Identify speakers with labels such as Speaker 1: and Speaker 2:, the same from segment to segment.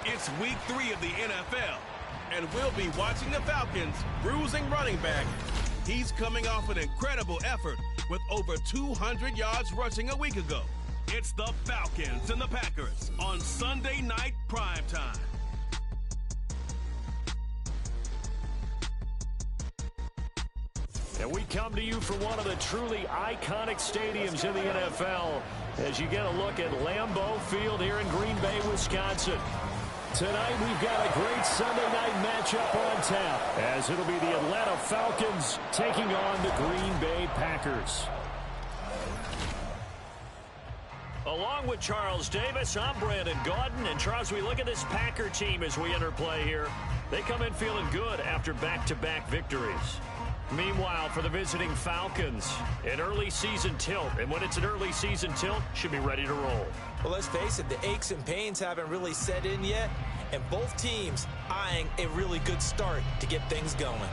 Speaker 1: It's week 3 of the NFL, and we'll be watching the Falcons' bruising running back. He's coming off an incredible effort with over 200 yards rushing a week ago. It's the Falcons and the Packers on Sunday Night Primetime.
Speaker 2: And we come to you from one of the truly iconic stadiums in the NFL as you get a look at Lambeau Field here in Green Bay, Wisconsin. Tonight we've got a great Sunday night matchup on tap as it'll be the Atlanta Falcons taking on the Green Bay Packers. Along with Charles Davis, I'm Brandon Gaudin. And Charles, we look at this Packer team as we enter play here. They come in feeling good after back-to-back victories. Meanwhile, for the visiting Falcons, an early season tilt. And when it's an early season tilt, should be ready to roll.
Speaker 3: Well, let's face it, the aches and pains haven't really set in yet. And both teams eyeing a really good start to get things going.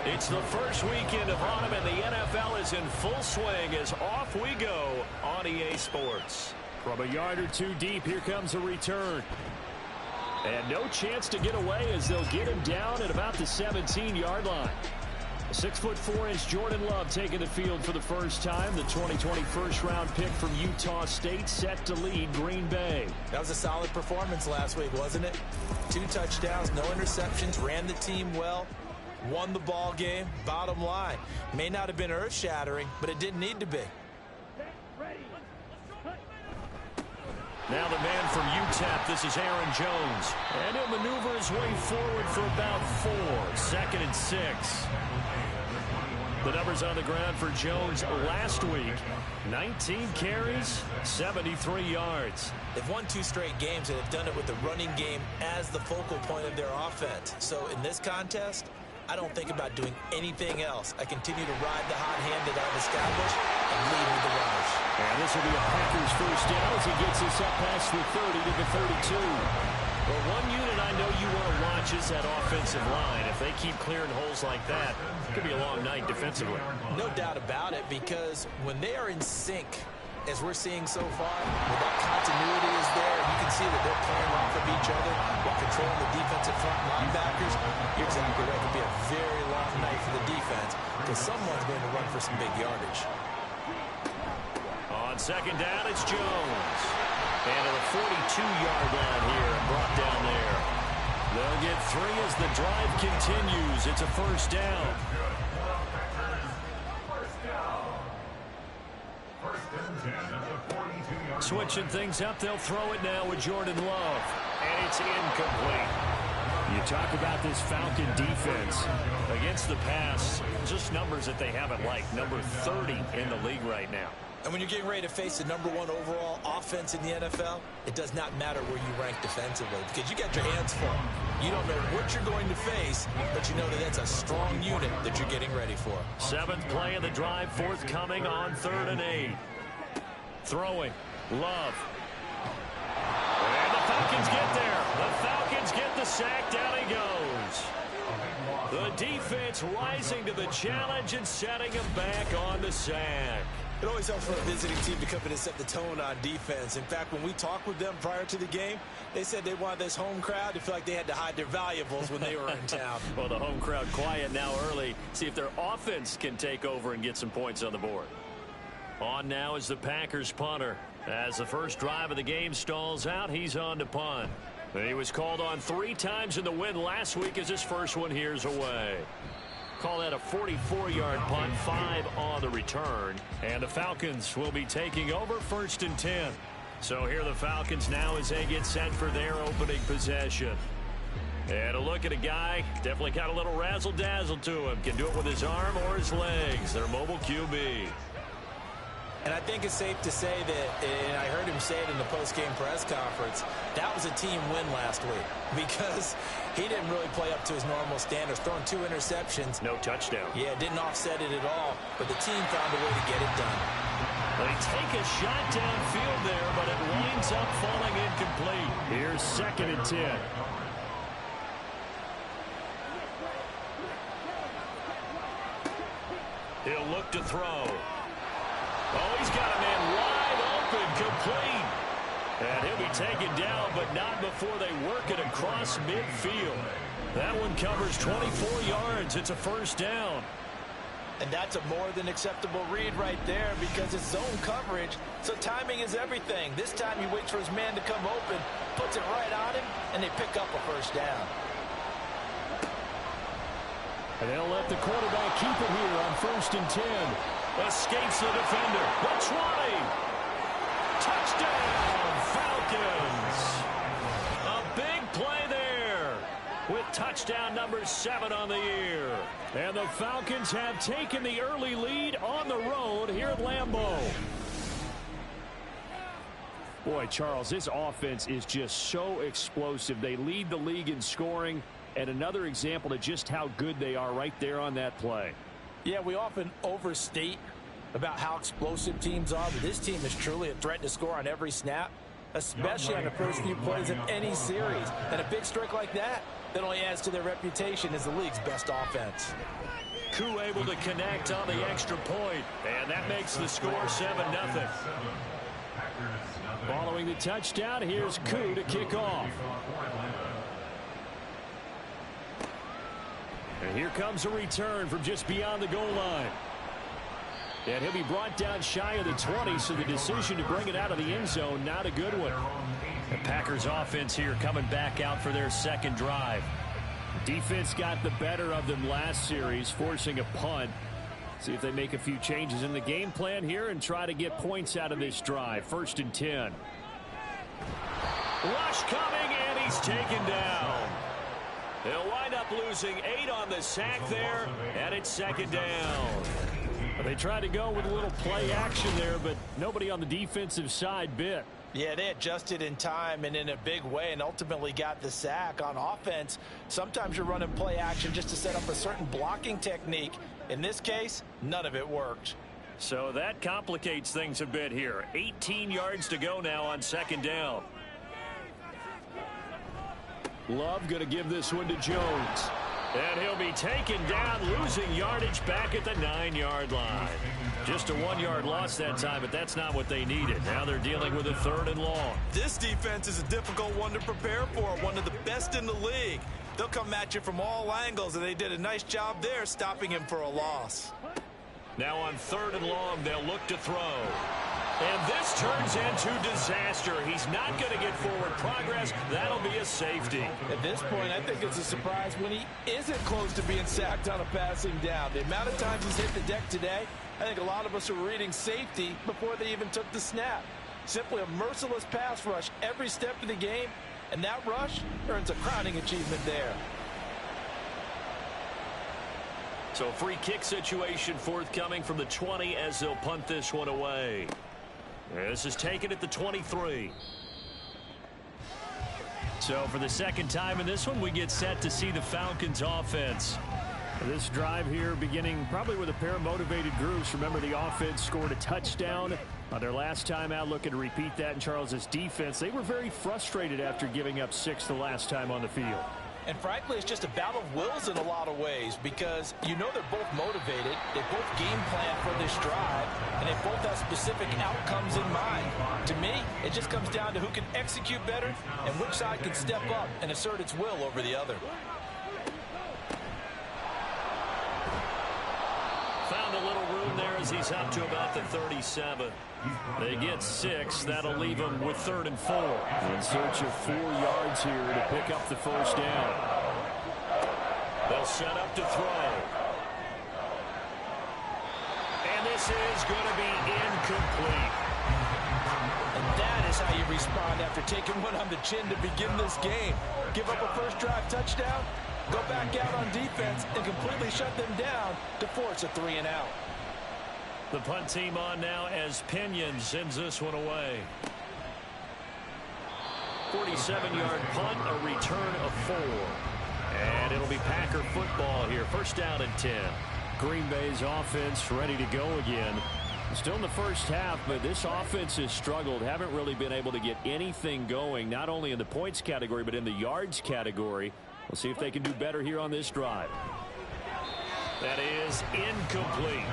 Speaker 2: It's the first weekend of autumn, and the NFL is in full swing as off we go on EA Sports. From a yard or two deep, here comes a return. And no chance to get away as they'll get him down at about the 17-yard line. A 6'4" Jordan Love taking the field for the first time. The 2020 first-round pick from Utah State set to lead Green Bay.
Speaker 3: That was a solid performance last week, wasn't it? 2 touchdowns, no interceptions, ran the team well. Won the ball game. Bottom line, may not have been earth-shattering, but it didn't need to be.
Speaker 2: Now the man from UTEP, this is Aaron Jones. And he'll maneuver his way forward for about 4. 2nd and 6. The numbers on the ground for Jones last week. 19 carries, 73 yards.
Speaker 3: They've won 2 straight games, and have done it with the running game as the focal point of their offense. So in this contest, I don't think about doing anything else. I continue to ride the hot hand that I've established and lead with the runners.
Speaker 2: And this will be a Packers first down as he gets us up past the 30 to the 32. Well, one unit I know you want to watch is that offensive line. If they keep clearing holes like that, it could be a long night defensively.
Speaker 3: No doubt about it, because when they are in sync, as we're seeing so far, when that continuity is there, and you can see that they're playing off of each other while controlling the defensive front linebackers, you're exactly right. It could be a very long night for the defense because someone's going to run for some big yardage.
Speaker 2: On second down, it's Jones. And to the 42-yard line here and brought down there. They'll get 3 as the drive continues. It's a first down. Switching things up, they'll throw it now with Jordan Love. And it's incomplete. You talk about this Falcon defense against the pass, just numbers that they haven't liked. Number 30 in the league right now.
Speaker 3: And when you're getting ready to face the #1 overall offense in the NFL, it does not matter where you rank defensively because you got your hands full. You don't know what you're going to face, but you know that that's a strong unit that you're getting ready for.
Speaker 2: 7th play of the drive, forthcoming on 3rd and 8. Throwing. Love. And the Falcons get there. The Falcons get the sack. Down he goes. The defense rising to the challenge and setting him back on the sack.
Speaker 3: It always helps for a visiting team to come in and set the tone on defense. In fact, when we talked with them prior to the game, they said they wanted this home crowd to feel like they had to hide their valuables when they were in town.
Speaker 2: Well, the home crowd quiet now early. See if their offense can take over and get some points on the board. On now is the Packers punter. As the first drive of the game stalls out, he's on to punt. He was called on 3 times in the win last week as his first one here's away. Call that a 44-yard punt, 5 on the return. And the Falcons will be taking over 1st and 10. So here are the Falcons now as they get set for their opening possession. And a look at a guy, definitely got a little razzle-dazzle to him. Can do it with his arm or his legs. Their mobile QB.
Speaker 3: And I think it's safe to say that, and I heard him say it in the post-game press conference, that was a team win last week because he didn't really play up to his normal standards, throwing 2 interceptions.
Speaker 2: No touchdown.
Speaker 3: Yeah, didn't offset it at all, but the team found a way to get it done.
Speaker 2: They take a shot downfield there, but it winds up falling incomplete. Here's 2nd and 10. He'll look to throw. Oh, he's got a man wide open, complete. And he'll be taken down, but not before they work it across midfield. That one covers 24 yards. It's a 1st down.
Speaker 3: And that's a more than acceptable read right there because it's zone coverage, so timing is everything. This time he waits for his man to come open, puts it right on him, and they pick up a 1st down.
Speaker 2: And they'll let the quarterback keep it here on 1st and 10. Escapes the defender. The 20. Touchdown, Falcons. A big play there with touchdown number 7 on the year. And the Falcons have taken the early lead on the road here at Lambeau. Boy, Charles, this offense is just so explosive. They lead the league in scoring, and another example of just how good they are right there on that play.
Speaker 3: Yeah, we often overstate about how explosive teams are, but this team is truly a threat to score on every snap, especially on the first few plays of any series. And a big streak like that only adds to their reputation as the league's best offense.
Speaker 2: Koo able to connect on the extra point, and that makes the score 7-0. Following the touchdown, here's Koo to kick off. And here comes a return from just beyond the goal line. And he'll be brought down shy of the 20, so the decision to bring it out of the end zone, not a good one. The Packers offense here coming back out for their 2nd drive. Defense got the better of them last series, forcing a punt. See if they make a few changes in the game plan here and try to get points out of this drive. 1st and 10. Rush coming, and he's taken down. They'll wind up losing 8 on the sack there, and it's 2nd down. They tried to go with a little play action there, but nobody on the defensive side bit.
Speaker 3: Yeah, they adjusted in time and in a big way and ultimately got the sack. On offense, sometimes you're running play action just to set up a certain blocking technique. In this case, none of it worked.
Speaker 2: So that complicates things a bit here. 18 yards to go now on 2nd down. Love going to give this one to Jones. And he'll be taken down, losing yardage back at the 9-yard line. Just a 1-yard loss that time, but that's not what they needed. Now they're dealing with a 3rd and long.
Speaker 3: This defense is a difficult one to prepare for, one of the best in the league. They'll come at you from all angles, and they did a nice job there stopping him for a loss.
Speaker 2: Now on 3rd and long, they'll look to throw. And this turns into disaster. He's not going to get forward progress. That'll be a safety.
Speaker 3: At this point, I think it's a surprise when he isn't close to being sacked on a passing down. The amount of times he's hit the deck today, I think a lot of us are reading safety before they even took the snap. Simply a merciless pass rush every step of the game, and that rush earns a crowning achievement there.
Speaker 2: So a free kick situation forthcoming from the 20 as they'll punt this one away. This is taken at the 23. So for the 2nd time in this one, we get set to see the Falcons offense. This drive here beginning probably with a pair of motivated groups. Remember, the offense scored a touchdown on their last time out, looking to repeat that in Charles's defense. They were very frustrated after giving up 6 the last time on the field.
Speaker 3: And frankly, it's just a battle of wills in a lot of ways because you know they're both motivated, they both game plan for this drive, and they both have specific outcomes in mind. To me, it just comes down to who can execute better and which side can step up and assert its will over the other.
Speaker 2: Found a little room there as he's up to about the 37. They get 6. That'll leave them with 3rd and 4. In search of 4 yards here to pick up the 1st down. They'll set up to throw. And this is going to be incomplete.
Speaker 3: And that is how you respond after taking one on the chin to begin this game. Give up a first drive touchdown, go back out on defense, and completely shut them down to force a 3 and out.
Speaker 2: The punt team on now as Pinion sends this one away. 47-yard punt, a return of 4. And it'll be Packer football here. First down and 10. Green Bay's offense ready to go again. Still in the first half, but this offense has struggled. Haven't really been able to get anything going, not only in the points category, but in the yards category. We'll see if they can do better here on this drive. That is incomplete.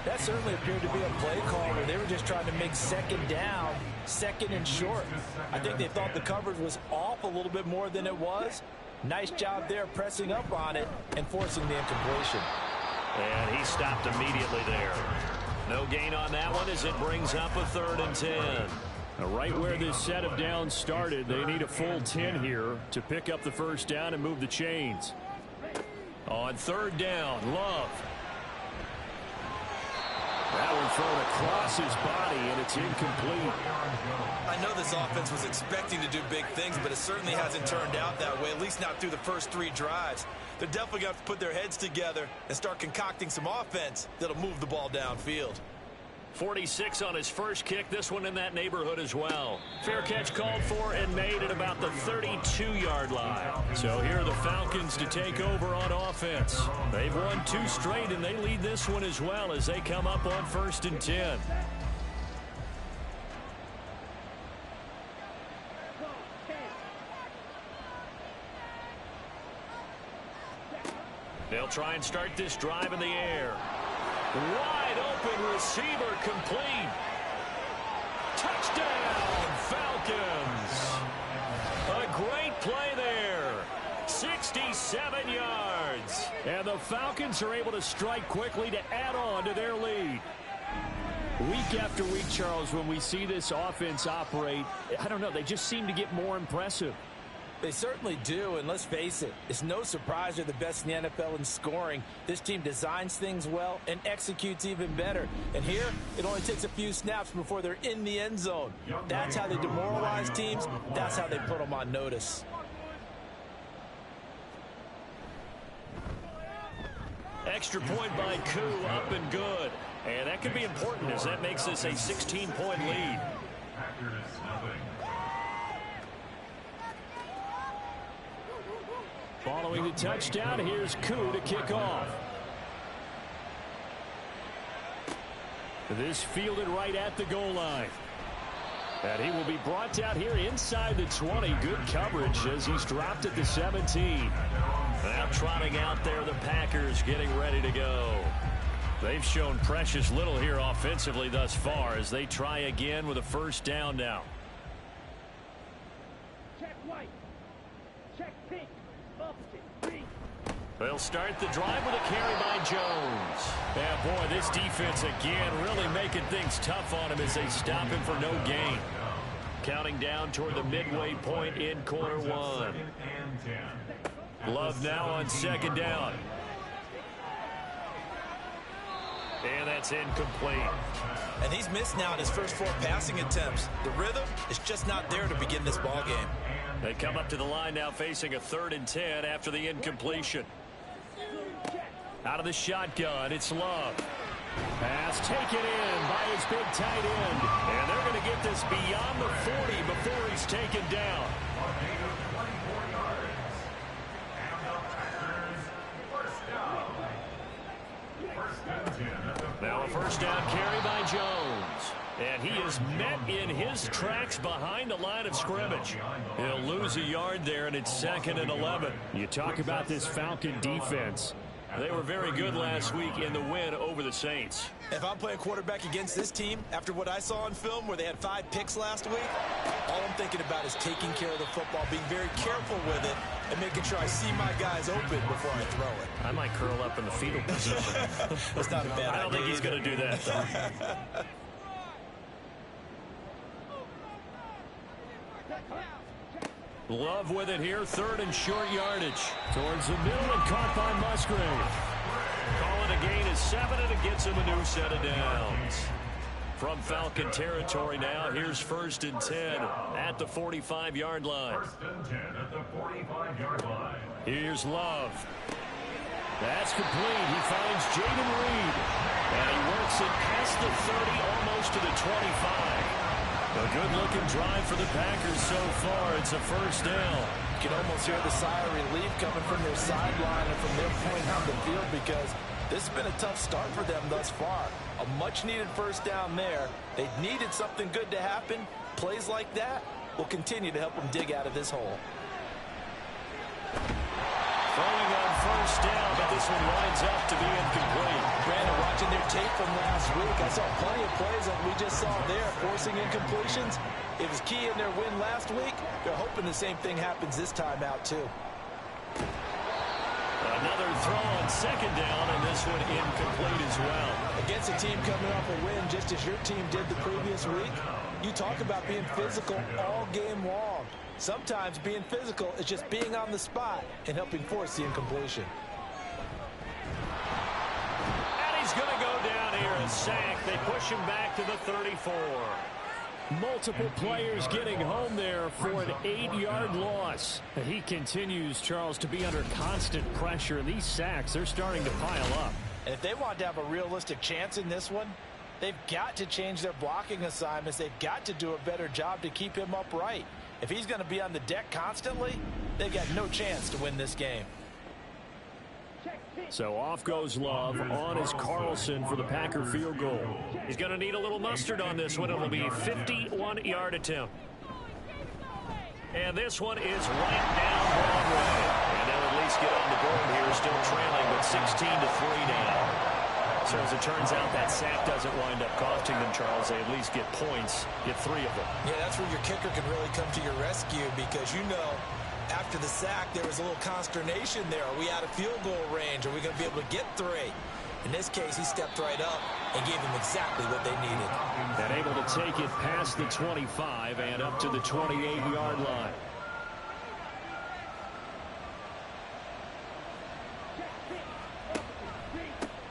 Speaker 3: That certainly appeared to be a play call where they were just trying to make second down, second and short. I think they thought the coverage was off a little bit more than it was. Nice job there pressing up on it and forcing the incompletion.
Speaker 2: And he stopped immediately there. No gain on that one as it brings up a 3rd and 10. Now, right where this set of downs started, they need a full 10 here to pick up the first down and move the chains. On 3rd down, Love. That one thrown across his body, and it's incomplete.
Speaker 3: I know this offense was expecting to do big things, but it certainly hasn't turned out that way, at least not through the first 3 drives. They're definitely going to have to put their heads together and start concocting some offense that'll move the ball downfield.
Speaker 2: 46 on his first kick, this one in that neighborhood as well. Fair catch called for and made at about the 32-yard line. So here are the Falcons to take over on offense. They've won 2 straight, and they lead this one as well as they come up on 1st and 10. They'll try and start this drive in the air. Wide open receiver complete. Touchdown, Falcons. A great play there. 67 yards. And the Falcons are able to strike quickly to add on to their lead. Week after week, Charles, when we see this offense operate, I don't know, they just seem to get more impressive.
Speaker 3: They certainly do, and let's face it, it's no surprise they're the best in the NFL in scoring. This team designs things well and executes even better. And here, it only takes a few snaps before they're in the end zone. That's how they demoralize teams. That's how they put them on notice.
Speaker 2: Extra point by Koo, up and good. And that could be important as that makes this a 16-point lead. Following the touchdown, here's Koo to kick off. This fielded right at the goal line. And he will be brought out here inside the 20. Good coverage as he's dropped at the 17. Now trotting out there, the Packers getting ready to go. They've shown precious little here offensively thus far as they try again with a first down now.
Speaker 4: Check white. Check pink.
Speaker 2: They'll start the drive with a carry by Jones. Yeah, boy, this defense again really making things tough on him as they stop him for no gain. Counting down toward the midway point in quarter 1. Love now on 2nd down. And that's incomplete.
Speaker 3: And he's missed now in his first 4 passing attempts. The rhythm is just not there to begin this ball game.
Speaker 2: They come up to the line now facing a 3rd and 10 after the incompletion. Out of the shotgun, it's Love. Pass taken in by his big tight end. And they're going to get this beyond the 40 before he's taken down. Now a first down carry by Jones. And he is met in his tracks behind the line of scrimmage. He'll lose a yard there, and it's 2nd and 11. You talk about this Falcon defense. They were very good last week in the win over the Saints.
Speaker 3: If I'm playing quarterback against this team, after what I saw on film where they had 5 picks last week, all I'm thinking about is taking care of the football, being very careful with it, and making sure I see my guys open before I throw it.
Speaker 2: I might curl up in the fetal position.
Speaker 3: That's not a bad idea.
Speaker 2: I don't think he's going to do that, though. Love with it here, 3rd and short yardage. Towards the middle and caught by Musgrave. Call it a gain of 7, and it gets him a new set of downs. From Falcon territory now, here's 1st and 10 at the 45-yard line.
Speaker 5: 1st and 10 at the 45-yard line.
Speaker 2: Here's Love. That's complete. He finds Jaden Reed. And he works it past the 30, almost to the 25. A good-looking drive for the Packers so far. It's a first down.
Speaker 3: You can almost hear the sigh of relief coming from their sideline and from their point on the field because this has been a tough start for them thus far. A much-needed first down there. They needed something good to happen. Plays like that will continue to help them dig out of this hole.
Speaker 2: Throwing on first down, but this one winds up to be incomplete.
Speaker 3: Brandon, watching their tape from last week, I saw plenty of plays like we just saw there, forcing incompletions. It was key in their win last week. They're hoping the same thing happens this time out, too.
Speaker 2: Another throw on second down, and this one incomplete as well.
Speaker 3: Against a team coming off a win just as your team did the previous week, you talk about being physical all game long. Sometimes being physical is just being on the spot and helping force the incompletion.
Speaker 2: And he's going to go down here, a sack. They push him back to the 34. Multiple players getting home there for an 8-yard loss. He continues, Charles, to be under constant pressure. These sacks, they're starting to pile up.
Speaker 3: And if they want to have a realistic chance in this one, they've got to change their blocking assignments. They've got to do a better job to keep him upright. If he's going to be on the deck constantly, they've got no chance to win this game.
Speaker 2: So off goes Love. On is Carlson for the Packer field goal. He's going to need a little mustard on this one. It'll be a 51-yard attempt. And this one is right down Broadway. And they'll at least get on the board here, still trailing, but 16-3 now. So as it turns out, that sack doesn't wind up costing them, Charles. They at least get points, get 3 of them.
Speaker 3: Yeah, that's where your kicker can really come to your rescue because, you know, after the sack, there was a little consternation there. Are we out of field goal range? Are we going to be able to get 3? In this case, he stepped right up and gave them exactly what they needed.
Speaker 2: And able to take it past the 25 and up to the 28-yard line.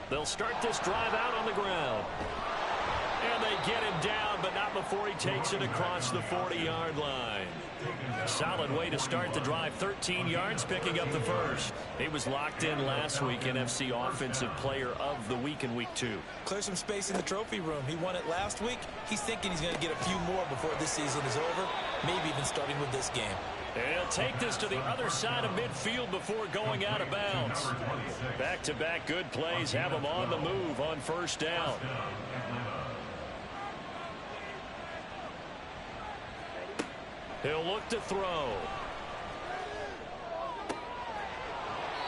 Speaker 2: They'll start this drive out on the ground. And they get him down, but not before he takes it across the 40-yard line. Solid way to start the drive. 13 yards, picking up the first. He was locked in last week, NFC Offensive Player of the Week in Week 2.
Speaker 3: Clear some space in the trophy room. He won it last week. He's thinking he's going to get a few more before this season is over, maybe even starting with this game.
Speaker 2: He'll take this to the other side of midfield before going out of bounds. Back-to-back good plays have him on the move on first down. He'll look to throw.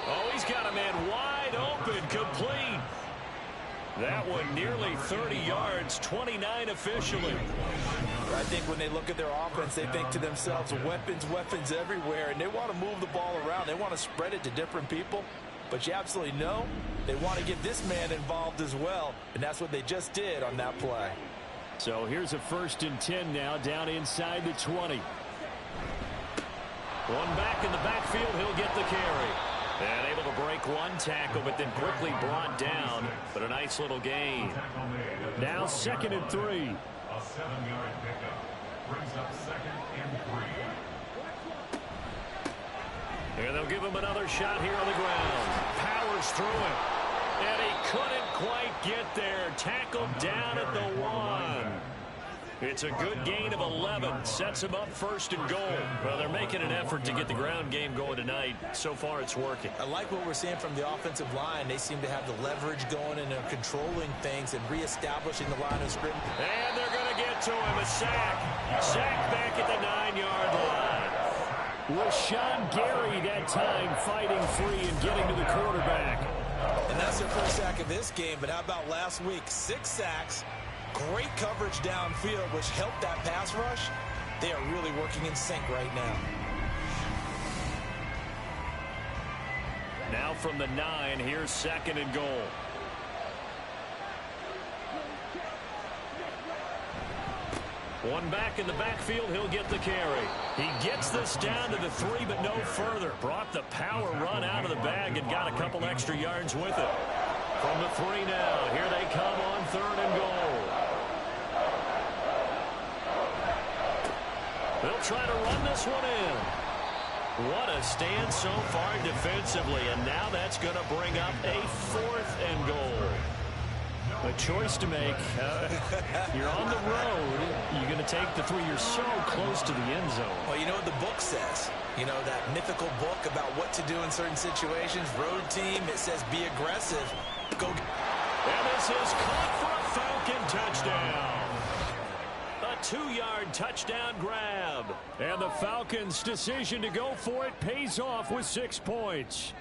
Speaker 2: Oh, he's got a man wide open, complete. That one nearly 30 yards, 29 officially.
Speaker 3: I think when they look at their offense, they think to themselves, weapons, weapons everywhere, and they want to move the ball around. They want to spread it to different people, but you absolutely know they want to get this man involved as well, and that's what they just did on that play.
Speaker 2: So here's a 1st and 10 now, down inside the 20. One back in the backfield, he'll get the carry. And able to break one tackle, but then quickly brought down. But a nice little gain. Now 2nd and 3.
Speaker 5: A 7-yard pickup brings up 2nd and 3.
Speaker 2: And they'll give him another shot here on the ground. Powers through it. And he couldn't quite get there. Tackled down at the 1. It's a good gain of 11. Sets him up 1st and goal. Well, they're making an effort to get the ground game going tonight. So far, it's working.
Speaker 3: I like what we're seeing from the offensive line. They seem to have the leverage going and they're controlling things and reestablishing the line of scrimmage.
Speaker 2: And they're going to get to him. A sack. Sack back at the 9-yard line. With Sean Gary that time fighting free and getting to the quarterback.
Speaker 3: And that's their first sack of this game. But how about last week? 6 sacks. Great coverage downfield, which helped that pass rush. They are really working in sync right now.
Speaker 2: Now from the 9, here's 2nd and goal. One back in the backfield, he'll get the carry. He gets this down to the 3, but no further. Brought the power run out of the bag and got a couple extra yards with it. From the 3 now, here they come on 3rd and goal. They'll try to run this one in. What a stand so far defensively, and now that's going to bring up a 4th and goal. A choice to make. You're on the road. You're going to take the 3. You're so close to the end zone.
Speaker 3: Well, you know what the book says. You know, that mythical book about what to do in certain situations. Road team, it says be aggressive. Go.
Speaker 2: And this is caught for a Falcon touchdown. A 2-yard touchdown grab. And the Falcons' decision to go for it pays off with 6 points.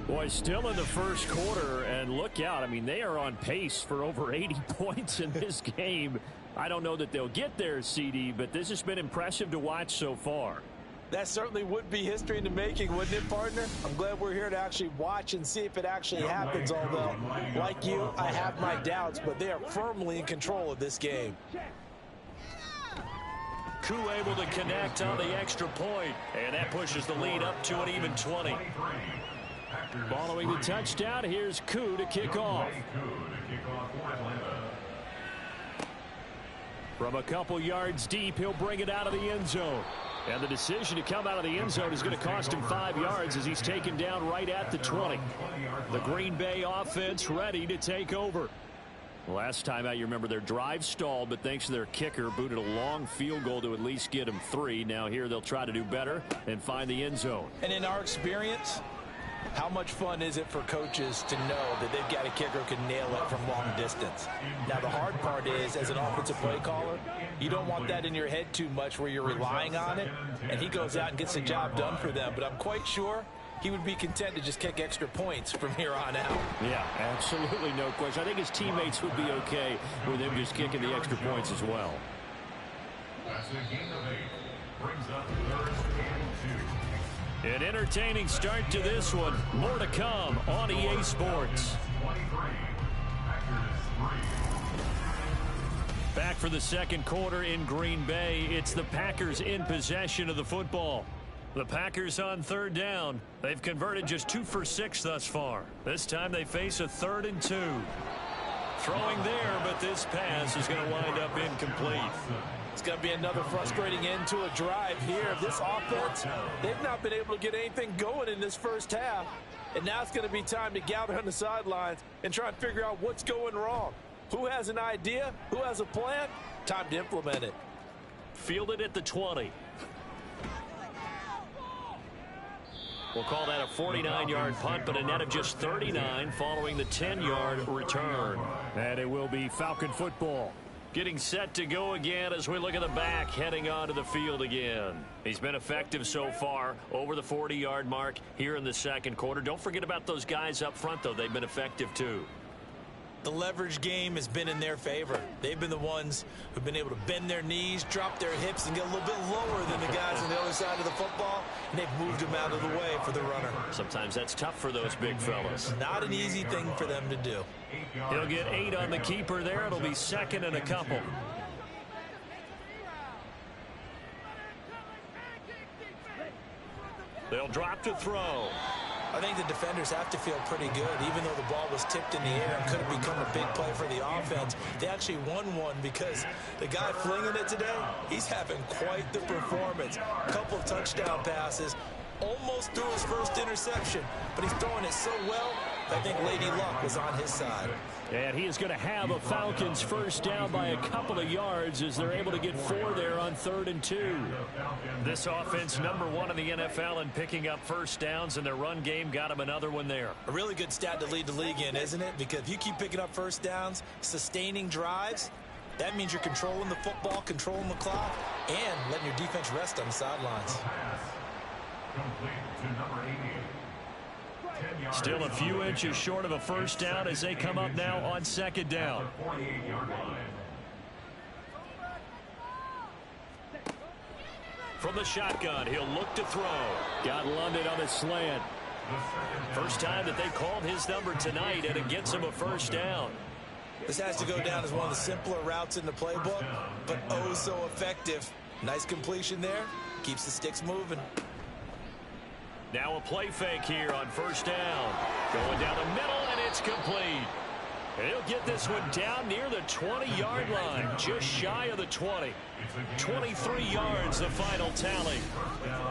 Speaker 2: Boy, still in the first quarter, and look out. I mean, they are on pace for over 80 points in this game. I don't know that they'll get there, CD, but this has been impressive to watch so far.
Speaker 3: That certainly would be history in the making, wouldn't it, partner? I'm glad we're here to actually watch and see if it actually happens, although, like you, I have my doubts, but they are firmly in control of this game.
Speaker 2: Koo able to connect on the extra point, and that pushes the lead up to an even 20. Following the touchdown, here's Koo to kick off. From a couple yards deep, he'll bring it out of the end zone. And the decision to come out of the end zone is going to cost him 5 yards as he's taken down right at the 20. The Green Bay offense ready to take over. Last time out, you remember their drive stalled, but thanks to their kicker, booted a long field goal to at least get him 3. Now here they'll try to do better and find the end zone.
Speaker 3: And in our experience, how much fun is it for coaches to know that they've got a kicker who can nail it from long distance? Now, the hard part is, as an offensive play caller, you don't want that in your head too much where you're relying on it, and he goes out and gets the job done for them. But I'm quite sure he would be content to just kick extra points from here on out.
Speaker 2: Yeah, absolutely no question. I think his teammates would be okay with him just kicking the extra points as well.
Speaker 5: That's a gain of 8. Brings up 3rd and 2.
Speaker 2: An entertaining start to this one. More to come on EA Sports.
Speaker 5: 23. Packers 3.
Speaker 2: Back for the second quarter in Green Bay. It's the Packers in possession of the football. The Packers on 3rd down. They've converted just 2 for 6 thus far. This time they face a 3rd and 2. Throwing there, but this pass is going to wind up incomplete.
Speaker 3: It's going to be another frustrating end to a drive here. This offense, they've not been able to get anything going in this first half. And now it's going to be time to gather on the sidelines and try and figure out what's going wrong. Who has an idea? Who has a plan? Time to implement it.
Speaker 2: Fielded at the 20. We'll call that a 49-yard punt, but a net of just 39 following the 10-yard return. And it will be Falcon football. Getting set to go again as we look at the back heading onto the field again. He's been effective so far over the 40-yard mark here in the second quarter. Don't forget about those guys up front, though. They've been effective, too.
Speaker 3: The leverage game has been in their favor. They've been the ones who've been able to bend their knees, drop their hips, and get a little bit lower than the guys on the other side of the football, and they've moved them out of the way for the runner.
Speaker 2: Sometimes that's tough for those big fellas.
Speaker 3: Not an easy thing for them to do.
Speaker 2: He'll get 8 on the keeper there. It'll be 2nd and a couple. They'll drop to throw.
Speaker 3: I think the defenders have to feel pretty good. Even though the ball was tipped in the air and could have become a big play for the offense, they actually won one because the guy flinging it today, he's having quite the performance. A couple of touchdown passes, almost threw his first interception, but he's throwing it so well, I think Lady Luck was on his side.
Speaker 2: And he is going to have a Falcons first down by a couple of yards as they're able to get 4 there on 3rd and 2. This offense #1 in the NFL in picking up first downs, and their run game got him another one there.
Speaker 3: A really good stat to lead the league in, isn't it? Because if you keep picking up first downs, sustaining drives, that means you're controlling the football, controlling the clock, and letting your defense rest on the sidelines.
Speaker 5: Complete to number 88.
Speaker 2: Still a few inches short of a first down as they come up now on 2nd down.
Speaker 5: 48-yard line.
Speaker 2: From the shotgun, he'll look to throw. Got London on a slant. First time that they called his number tonight, and it gets him a first down.
Speaker 3: This has to go down as one of the simpler routes in the playbook, but oh so effective. Nice completion there. Keeps the sticks moving.
Speaker 2: Now a play fake here on first down. Going down the middle, and it's complete. He'll get this one down near the 20-yard line, just shy of the 20. 23 yards, the final tally.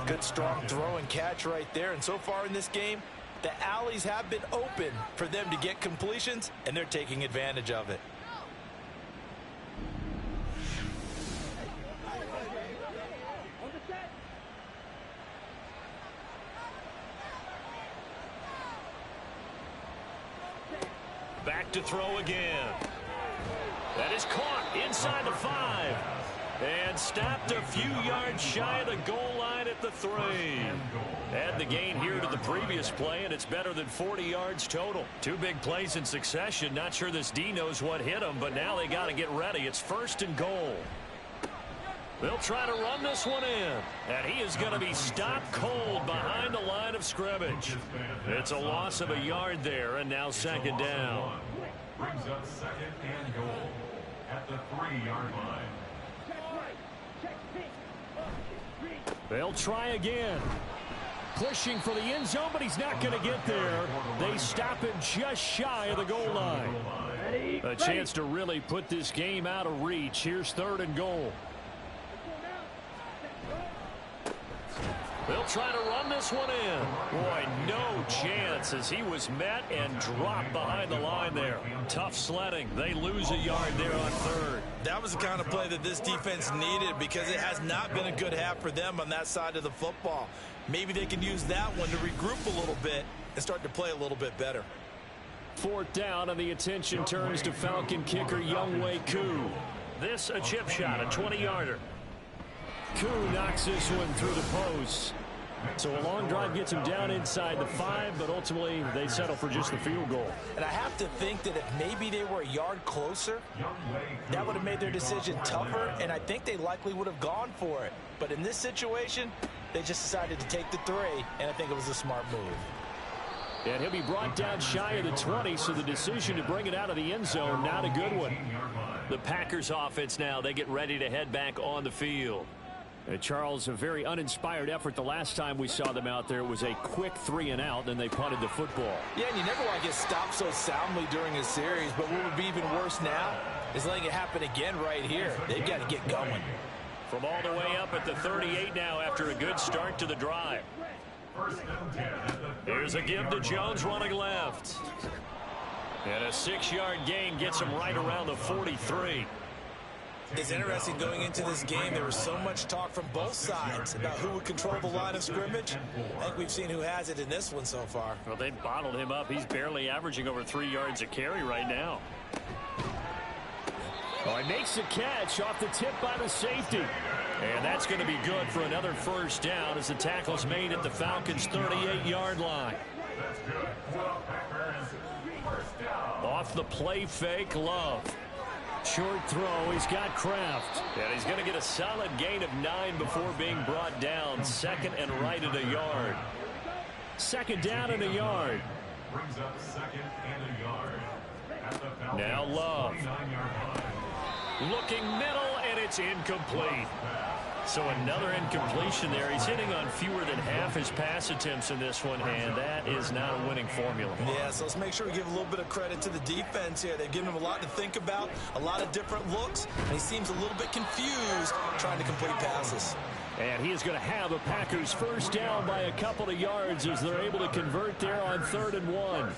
Speaker 3: Good strong throw and catch right there. And so far in this game, the alleys have been open for them to get completions, and they're taking advantage of it.
Speaker 2: Back to throw again. That is caught inside the 5. And stopped a few yards shy of the goal line at the 3. Add the gain here to the previous play, and it's better than 40 yards total. 2 big plays in succession. Not sure this D knows what hit him, but now they got to get ready. It's 1st and goal. They'll try to run this one in, and he is going to be stopped cold behind the line of scrimmage. It's a loss of a yard there, and now 2nd down.
Speaker 5: Brings up 2nd and goal at the 3-yard line.
Speaker 2: They'll try again. Pushing for the end zone, but he's not going to get there. They stop him just shy of the goal line. A chance to really put this game out of reach. Here's 3rd and goal. They'll try to run this one in. Boy, no chance as he was met and dropped behind the line there. Tough sledding. They lose a yard there on 3rd.
Speaker 3: That was the kind of play that this defense needed because it has not been a good half for them on that side of the football. Maybe they can use that one to regroup a little bit and start to play a little bit better.
Speaker 2: 4th down, and the attention turns to Falcon kicker Younghoe Koo. This a chip shot, a 20-yarder. Koo knocks this one through the post. So a long drive gets him down inside the 5, but ultimately they settle for just the field goal.
Speaker 3: And I have to think that if maybe they were a yard closer, that would have made their decision tougher, and I think they likely would have gone for it. But in this situation, they just decided to take the 3, and I think it was a smart move.
Speaker 2: And he'll be brought down shy of the 20, so the decision to bring it out of the end zone, not a good one. The Packers offense now, they get ready to head back on the field. Charles, a very uninspired effort the last time we saw them out there. It was a quick 3 and out, and they punted the football.
Speaker 3: Yeah, and you never want to get stopped so soundly during a series, but what would be even worse now is letting it happen again right here. They've got to get going.
Speaker 2: From all the way up at the 38 now after a good start to the drive. Here's a give to Jones running left. And a 6-yard gain gets him right around the 43.
Speaker 3: It's interesting going into this game. There was so much talk from both sides about who would control the line of scrimmage. I think we've seen who has it in this one so far.
Speaker 2: Well, they bottled him up. He's barely averaging over 3 yards a carry right now. Oh, he makes the catch off the tip by the safety. And that's going to be good for another 1st down as the tackle's made at the Falcons' 38-yard line. Off the play fake, Love. Short throw, he's got Kraft. And he's going to get a solid gain of 9 before being brought down. 2nd and right at a yard. 2nd down and a yard.
Speaker 5: Brings up 2nd and a yard. At the Falcons'
Speaker 2: Now Love.
Speaker 5: 29-yard line.
Speaker 2: Looking middle, and it's incomplete. So another incompletion there. He's hitting on fewer than half his pass attempts in this one, and that is not a winning formula.
Speaker 3: Yeah, so let's make sure we give a little bit of credit to the defense here. They've given him a lot to think about, a lot of different looks, and he seems a little bit confused trying to complete passes.
Speaker 2: And he is going to have a Packers 1st down by a couple of yards as they're able to convert there on 3rd and 1.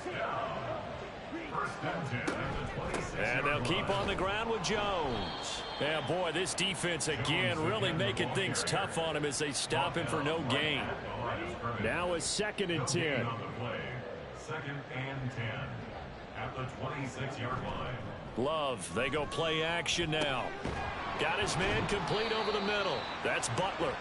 Speaker 2: And they'll keep on the ground with Jones. Yeah, boy, this defense again really making things tough on him as they stop him for no gain. Now a 2nd and 10.
Speaker 5: 2nd and 10 at the 26-yard line.
Speaker 2: Love, they go play action now. Got his man complete over the middle. That's Butler.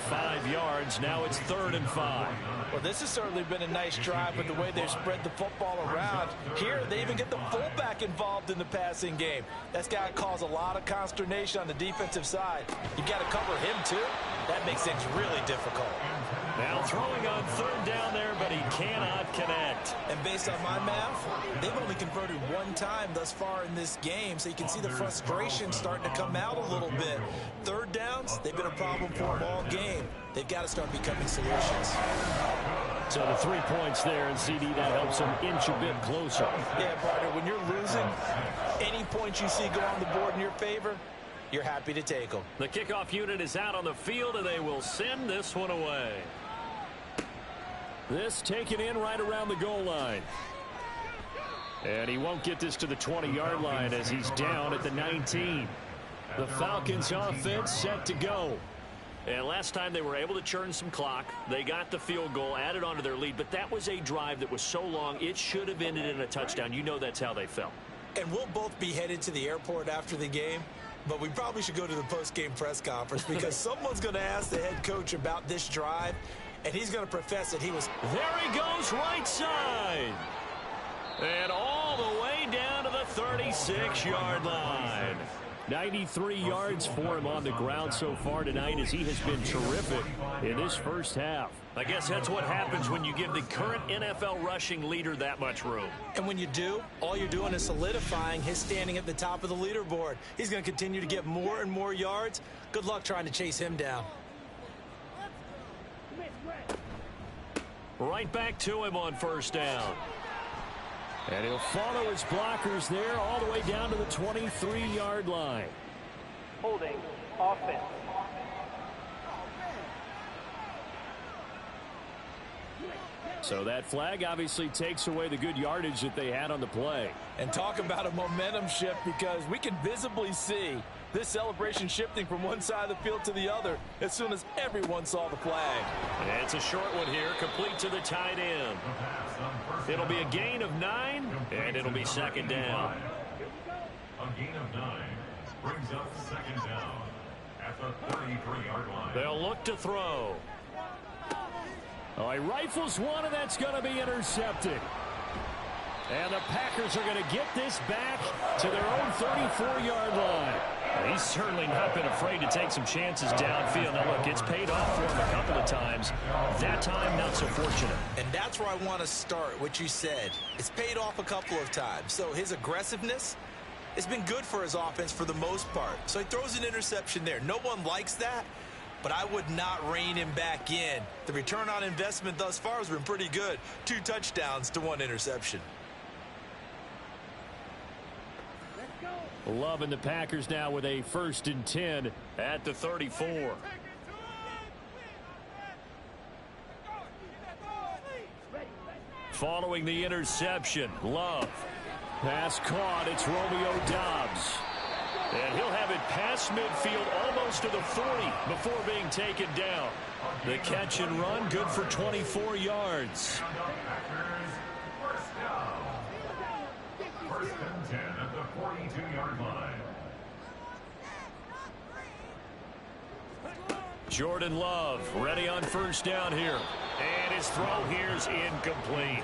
Speaker 2: 5 yards. Now it's 3rd and 5.
Speaker 3: Well, this has certainly been a nice drive, but the way they've spread the football around. Here, they even get the fullback involved in the passing game. That's got to cause a lot of consternation on the defensive side. You got to cover him, too. That makes things really difficult.
Speaker 2: Now throwing on 3rd down there, but he cannot connect.
Speaker 3: And based on my math, they've only converted 1 time thus far in this game, so you can see the frustration starting to come out a little bit. 3rd downs, they've been a problem for them all game. They've got to start becoming solutions.
Speaker 2: So the 3 points there, and CD, that helps them inch a bit closer.
Speaker 3: Yeah, partner, when you're losing, any points you see go on the board in your favor, you're happy to take them.
Speaker 2: The kickoff unit is out on the field, and they will send this one away. This taken in right around the goal line. And he won't get this to the 20-yard line as he's down at the 19. The Falcons offense set to go. And last time they were able to churn some clock. They got the field goal, added on to their lead, but that was a drive that was so long it should have ended in a touchdown. You know that's how they felt.
Speaker 3: And we'll both be headed to the airport after the game, but we probably should go to the post-game press conference because someone's going to ask the head coach about this drive, and he's going to profess that he was...
Speaker 2: There he goes, right side. And all the way down to the 36-yard line. 93 yards for him on the ground so far tonight as he has been terrific in this first half. I guess that's what happens when you give the current NFL rushing leader that much room.
Speaker 3: And when you do, all you're doing is solidifying his standing at the top of the leaderboard. He's going to continue to get more and more yards. Good luck trying to chase him down.
Speaker 2: Right back to him on first down. And he'll follow his blockers there all the way down to the 23-yard line.
Speaker 4: Holding offense.
Speaker 2: So that flag obviously takes away the good yardage that they had on the play.
Speaker 3: And talk about a momentum shift because we can visibly see this celebration shifting from one side of the field to the other as soon as everyone saw the flag.
Speaker 2: And it's a short one here, complete to the tight end. It'll be a gain of 9, and it'll be second down.
Speaker 5: A gain of 9 brings up second down at the 33-yard line.
Speaker 2: They'll look to throw. Oh, he rifles one, and that's going to be intercepted. And the Packers are going to get this back to their own 34-yard line. He's certainly not been afraid to take some chances downfield. Now, look, it's paid off for him a couple of times. That time, not so fortunate.
Speaker 3: And that's where I want to start, what you said. It's paid off a couple of times. So his aggressiveness has been good for his offense for the most part. So he throws an interception there. No one likes that, but I would not rein him back in. The return on investment thus far has been pretty good. 2 touchdowns to 1 interception.
Speaker 2: Love and the Packers now with a 1st and 10 at the 34. Following the interception, Love. Pass caught, it's Romeo Doubs. And he'll have it past midfield almost to the 40 before being taken down. The catch and run, good for 24 yards.
Speaker 5: First and 10 at the 42-yard line.
Speaker 2: Jordan Love ready on first down here. And his throw here is incomplete.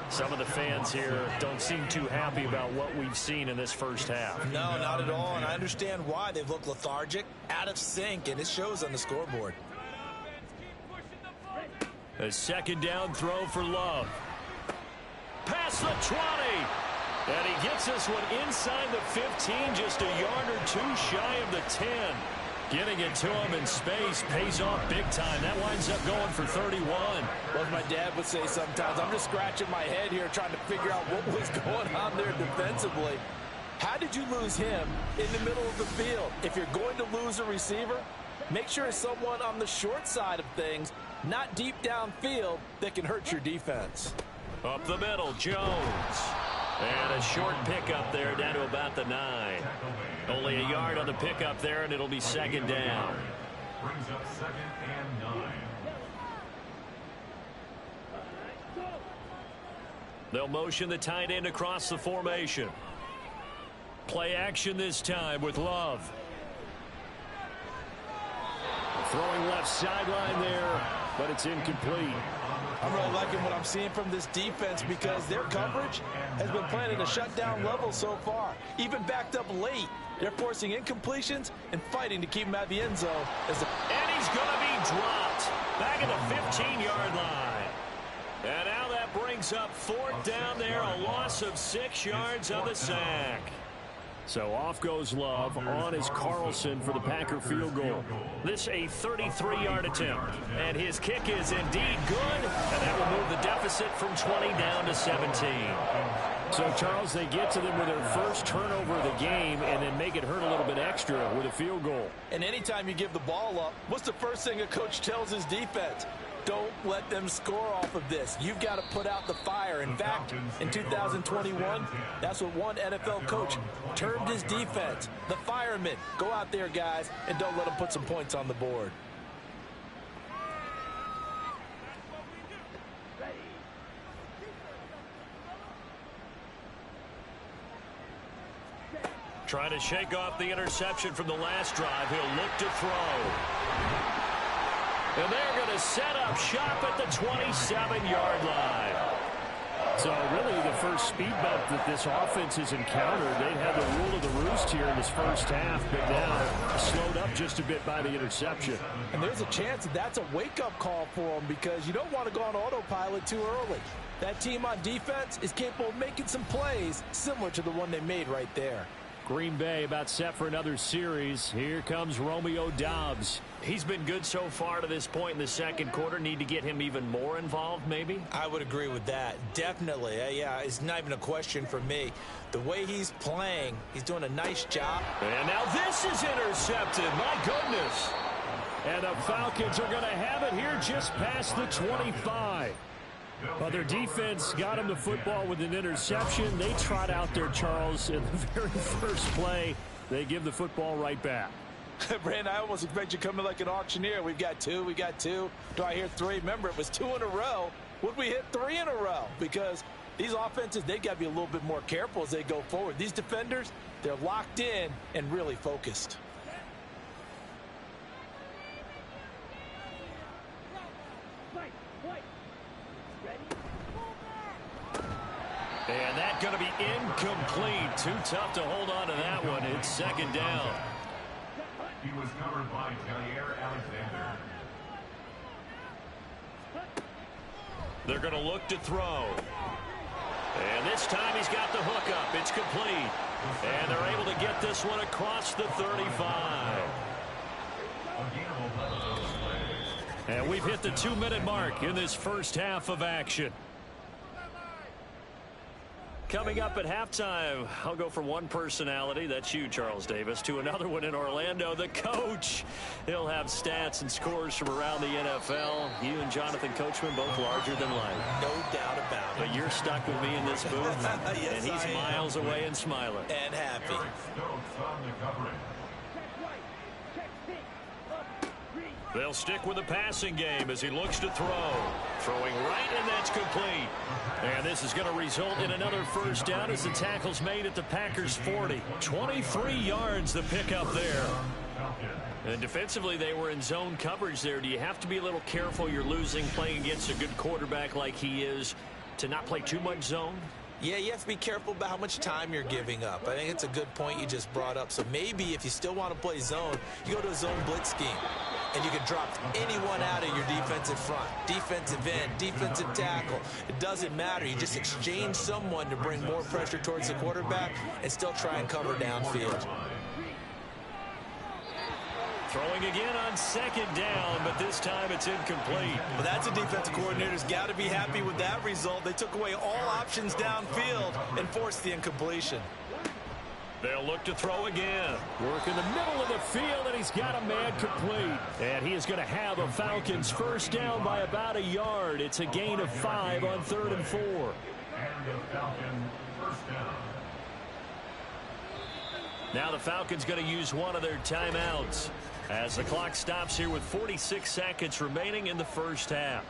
Speaker 2: Some of the fans here don't seem too happy about what we've seen in this first half.
Speaker 3: No, not at all, and I understand why. They've looked lethargic, out of sync, and it shows on the scoreboard.
Speaker 2: A second down throw for Love. Past the 20. And he gets this one inside the 15, just a yard or 2 shy of the 10. Getting it to him in space pays off big time. That winds up going for 31.
Speaker 3: Well, as my dad would say sometimes, I'm just scratching my head here trying to figure out what was going on there defensively. How did you lose him in the middle of the field? If you're going to lose a receiver, make sure it's someone on the short side of things, not deep downfield, that can hurt your defense.
Speaker 2: Up the middle, Jones. And a short pickup there down to about the 9. Only a yard on the pickup there, and it'll be second down.
Speaker 5: Brings up second and 9.
Speaker 2: They'll motion the tight end across the formation. Play action this time with Love. Throwing left sideline there, but it's incomplete.
Speaker 3: I'm really liking what I'm seeing from this defense because their coverage has been playing at a shutdown level so far. Even backed up late, they're forcing incompletions and fighting to keep him at the end zone.
Speaker 2: And he's going to be dropped back at the 15-yard line. And now that brings up 4th down there, a loss of 6 yards on the sack. So off goes Love. On is Carlson for the Packer field goal. This a 33-yard attempt. And his kick is indeed good. And that will move the deficit from 20 down to 17. So, Charles, they get to them with their first turnover of the game and then make it hurt a little bit extra with a field goal.
Speaker 3: And anytime you give the ball up, what's the first thing a coach tells his defense? Don't let them score off of this. You've got to put out the fire. In fact, in 2021, that's what one NFL coach termed his defense. The firemen. Go out there, guys, and don't let them put some points on the board.
Speaker 2: Trying to shake off the interception from the last drive. He'll look to throw. And they're going to set up shop at the 27-yard line. So really the first speed bump that this offense has encountered. They had the rule of the roost here in this first half, but now slowed up just a bit by the interception.
Speaker 3: And there's a chance that that's a wake-up call for them because you don't want to go on autopilot too early. That team on defense is capable of making some plays similar to the one they made right there.
Speaker 2: Green Bay about set for another series. Here comes Romeo Doubs. He's been good so far to this point in the second quarter. Need to get him even more involved, maybe?
Speaker 3: I would agree with that. Definitely. Yeah, it's not even a question for me. The way he's playing, he's doing a nice job.
Speaker 2: And now this is intercepted. My goodness. And the Falcons are going to have it here just past the 25. Well, their defense got him the football with an interception. They trot out there, Charles, in the very first play. They give the football right back.
Speaker 3: Brandon, I almost expect you to come in like an auctioneer. We've got two. Do I hear three? Remember, it was 2 in a row. Would we hit 3 in a row? Because these offenses, they got to be a little bit more careful as they go forward. These defenders, they're locked in and really focused.
Speaker 2: And that's going to be incomplete. Too tough to hold on to that one. It's second down.
Speaker 5: He was covered by Jair Alexander.
Speaker 2: They're going to look to throw. And this time he's got the hook up. It's complete. And they're able to get this one across the 35. And we've hit the 2-minute mark in this first half of action. Coming up at halftime, I'll go from one personality, that's you, Charles Davis, to another one in Orlando, the coach. He'll have stats and scores from around the NFL. You and Jonathan Coachman both larger than life.
Speaker 3: No doubt about it.
Speaker 2: But you're stuck with me in this booth,
Speaker 3: yes,
Speaker 2: and he's miles away and smiling.
Speaker 3: And happy.
Speaker 2: They'll stick with the passing game as he looks to throw. Throwing right, and that's complete. And this is going to result in another first down as the tackle's made at the Packers' 40. 23 yards the pickup there. And defensively, they were in zone coverage there. Do you have to be a little careful? You're losing playing against a good quarterback like he is to not play too much zone?
Speaker 3: Yeah, you have to be careful about how much time you're giving up. I think it's a good point you just brought up. So maybe if you still want to play zone, you go to a zone blitz scheme. And you can drop anyone out of your defensive front. Defensive end, defensive tackle. It doesn't matter. You just exchange someone to bring more pressure towards the quarterback and still try and cover downfield.
Speaker 2: Throwing again on second down, but this time it's incomplete.
Speaker 3: Well, that's a defensive coordinator's got to be happy with that result. They took away all options downfield and forced the incompletion.
Speaker 2: They'll look to throw again. Work in the middle of the field, and he's got a man complete. And he is going to have a Falcons first down by about a yard. It's a gain of 5 on 3rd and 4.
Speaker 5: And the Falcon first down.
Speaker 2: Now the Falcons going to use one of their timeouts as the clock stops here with 46 seconds remaining in the first half.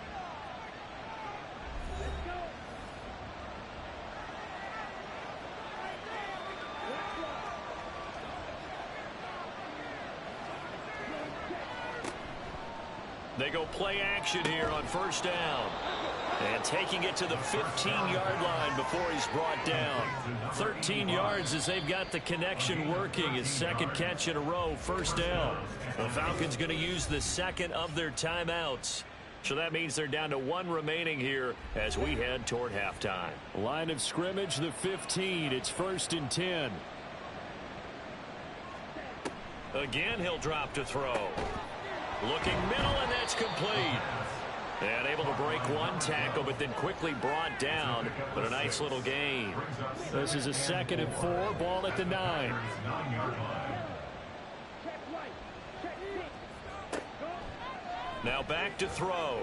Speaker 2: They go play action here on first down. And taking it to the 15-yard line before he's brought down. 13 yards as they've got the connection working. His second catch in a row, first down. The Falcons going to use the second of their timeouts. So that means they're down to 1 remaining here as we head toward halftime. Line of scrimmage, the 15. It's 1st and 10. Again, he'll drop to throw. Looking middle, and that's complete. And able to break one tackle, but then quickly brought down. But a nice little gain. This is a 2nd and 4, ball at the 9. Now back to throw.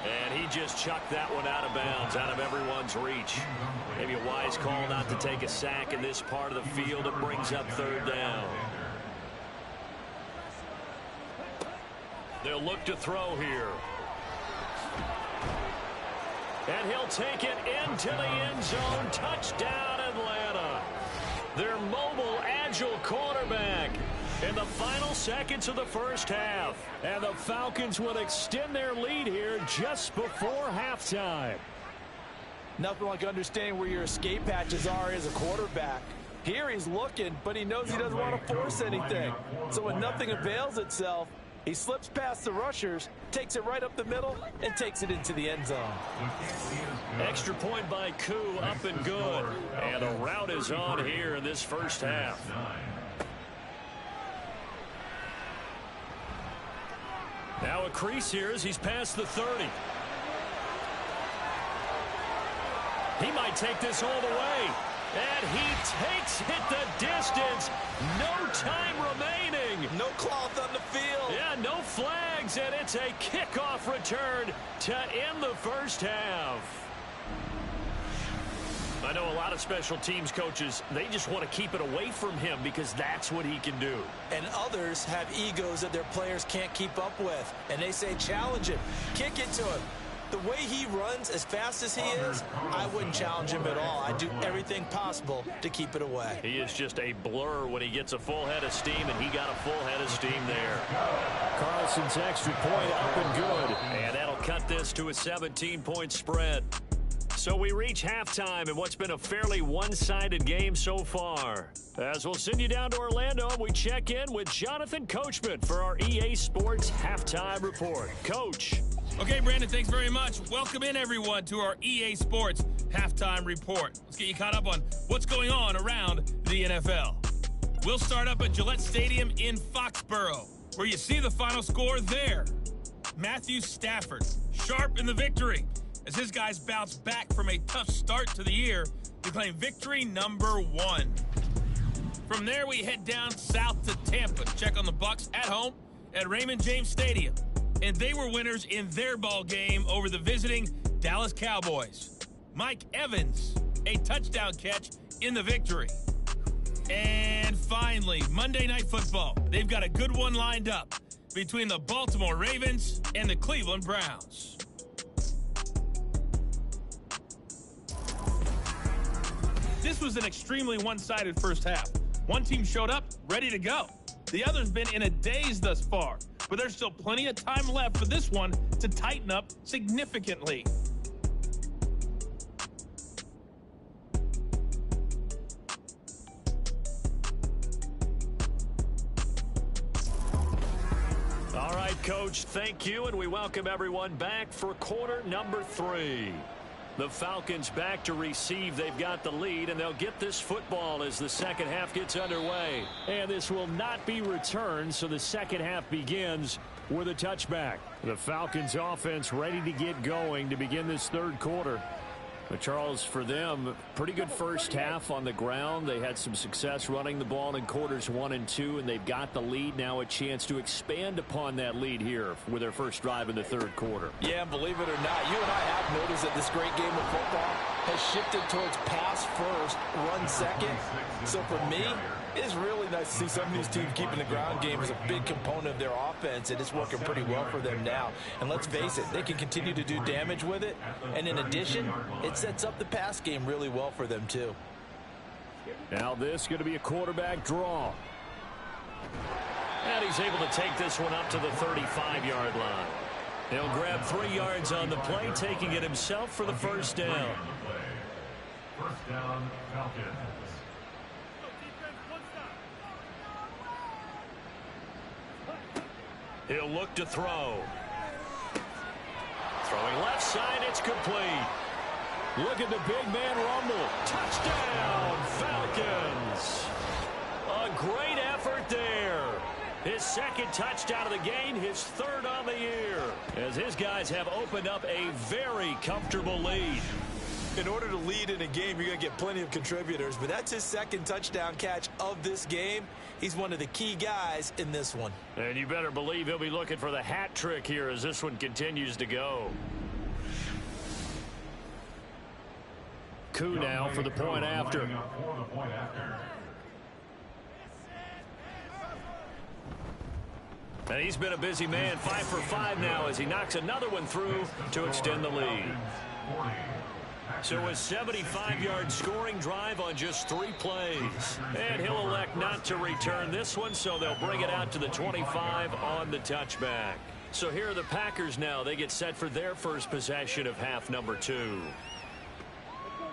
Speaker 2: And he just chucked that one out of bounds, out of everyone's reach. Maybe a wise call not to take a sack in this part of the field. It brings up 3rd down. They'll look to throw here. And he'll take it into the end zone. Touchdown, Atlanta. Their mobile, agile quarterback in the final seconds of the first half. And the Falcons will extend their lead here just before halftime.
Speaker 3: Nothing like understanding where your escape hatches are as a quarterback. Here he's looking, but he knows he doesn't want to force anything. So when nothing avails itself, he slips past the rushers, takes it right up the middle, and takes it into the end zone.
Speaker 2: Extra point by Koo, up and good. And a route is on here in this first half. Now a crease here as he's past the 30. He might take this all the way. And he takes it the distance. No time remaining.
Speaker 3: No cloth on the field.
Speaker 2: Yeah, no flags, and it's a kickoff return to end the first half. I know a lot of special teams coaches, they just want to keep it away from him because that's what he can do.
Speaker 3: And others have egos that their players can't keep up with. And they say, challenge him, kick it to him. The way he runs as fast as he is, I wouldn't challenge him at all. I'd do everything possible to keep it away.
Speaker 2: He is just a blur when he gets a full head of steam, and he got a full head of steam there. Carlson's extra point up and good. And that'll cut this to a 17-point spread. So we reach halftime in what's been a fairly one-sided game so far. As we'll send you down to Orlando, we check in with Jonathan Coachman for our EA Sports Halftime Report. Coach.
Speaker 6: Okay, Brandon, thanks very much. Welcome in, everyone, to our EA Sports Halftime Report. Let's get you caught up on what's going on around the NFL. We'll start up at Gillette Stadium in Foxborough, where you see the final score there. Matthew Stafford, sharp in the victory, as his guys bounce back from a tough start to the year to claim victory number 1. From there, we head down south to Tampa to check on the Bucs at home at Raymond James Stadium. And they were winners in their ball game over the visiting Dallas Cowboys. Mike Evans, a touchdown catch in the victory. And finally, Monday Night Football. They've got a good one lined up between the Baltimore Ravens and the Cleveland Browns. This was an extremely one-sided first half. One team showed up ready to go. The other's been in a daze thus far, but there's still plenty of time left for this one to tighten up significantly.
Speaker 2: All right, Coach, thank you, and we welcome everyone back for quarter number 3. The Falcons back to receive. They've got the lead, and they'll get this football as the second half gets underway. And this will not be returned, so the second half begins with a touchback. The Falcons offense ready to get going to begin this third quarter. But Charles, for them, pretty good first half on the ground. They had some success running the ball in quarters 1 and 2, and they've got the lead now, a chance to expand upon that lead here with their first drive in the third quarter.
Speaker 3: Yeah, and believe it or not, you and I have noticed that this great game of football has shifted towards pass first, run second. So for me, it's really nice to see some of these teams keeping the ground game as a big component of their offense, and it's working pretty well for them now. And let's face it, they can continue to do damage with it. And in addition, it sets up the pass game really well for them too.
Speaker 2: Now this is going to be a quarterback draw. And he's able to take this one up to the 35-yard line. He'll grab 3 yards on the play, taking it himself for the first down.
Speaker 5: First down, Falcons.
Speaker 2: He'll look to throw. Throwing left side, it's complete. Look at the big man rumble. Touchdown, Falcons. great effort there. His second touchdown of the game, his third on the year, as his guys have opened up a very comfortable lead.
Speaker 3: In order to lead in a game, you're going to get plenty of contributors, but that's his second touchdown catch of this game. He's one of the key guys in this one.
Speaker 2: And you better believe he'll be looking for the hat trick here as this one continues to go. Coup now for the point after. And he's been a busy man, 5 for 5 now as he knocks another one through to extend the lead. So a 75-yard scoring drive on just 3 plays. And he'll elect not to return this one, so they'll bring it out to the 25 on the touchback. So here are the Packers now. They get set for their first possession of half number 2.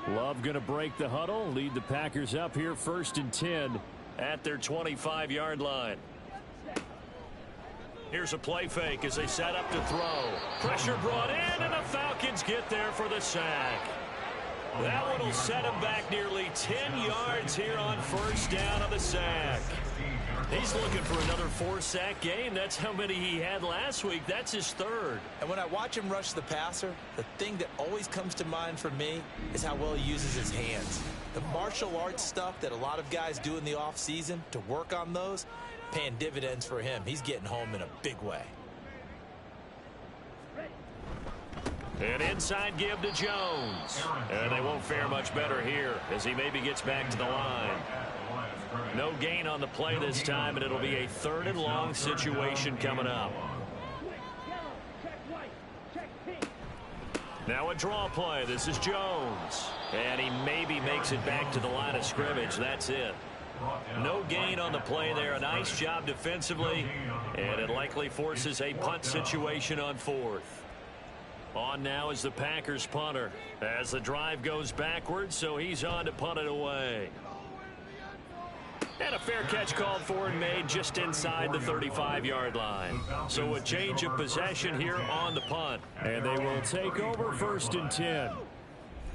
Speaker 2: Love going to break the huddle, lead the Packers up here 1st and 10 at their 25-yard line. Here's a play fake as they set up to throw. Pressure brought in, and the Falcons get there for the sack. That one will set him back nearly 10 yards here on 1st down on the sack. He's looking for another 4-sack game. That's how many he had last week. That's his 3rd.
Speaker 3: And when I watch him rush the passer, the thing that always comes to mind for me is how well he uses his hands. The martial arts stuff that a lot of guys do in the offseason to work on those, paying dividends for him. He's getting home in a big way.
Speaker 2: An inside give to Jones. And they won't fare much better here as he maybe gets back to the line. No gain on the play this time, and it'll be a 3rd and long situation coming up. Now a draw play. This is Jones. And he maybe makes it back to the line of scrimmage. That's it. No gain on the play there. A nice job defensively, and it likely forces a punt situation on 4th. On now is the Packers punter as the drive goes backwards, so he's on to punt it away. And a fair catch called for and made just inside the 35-yard line. So a change of possession here on the punt. And they will take over 1st and 10.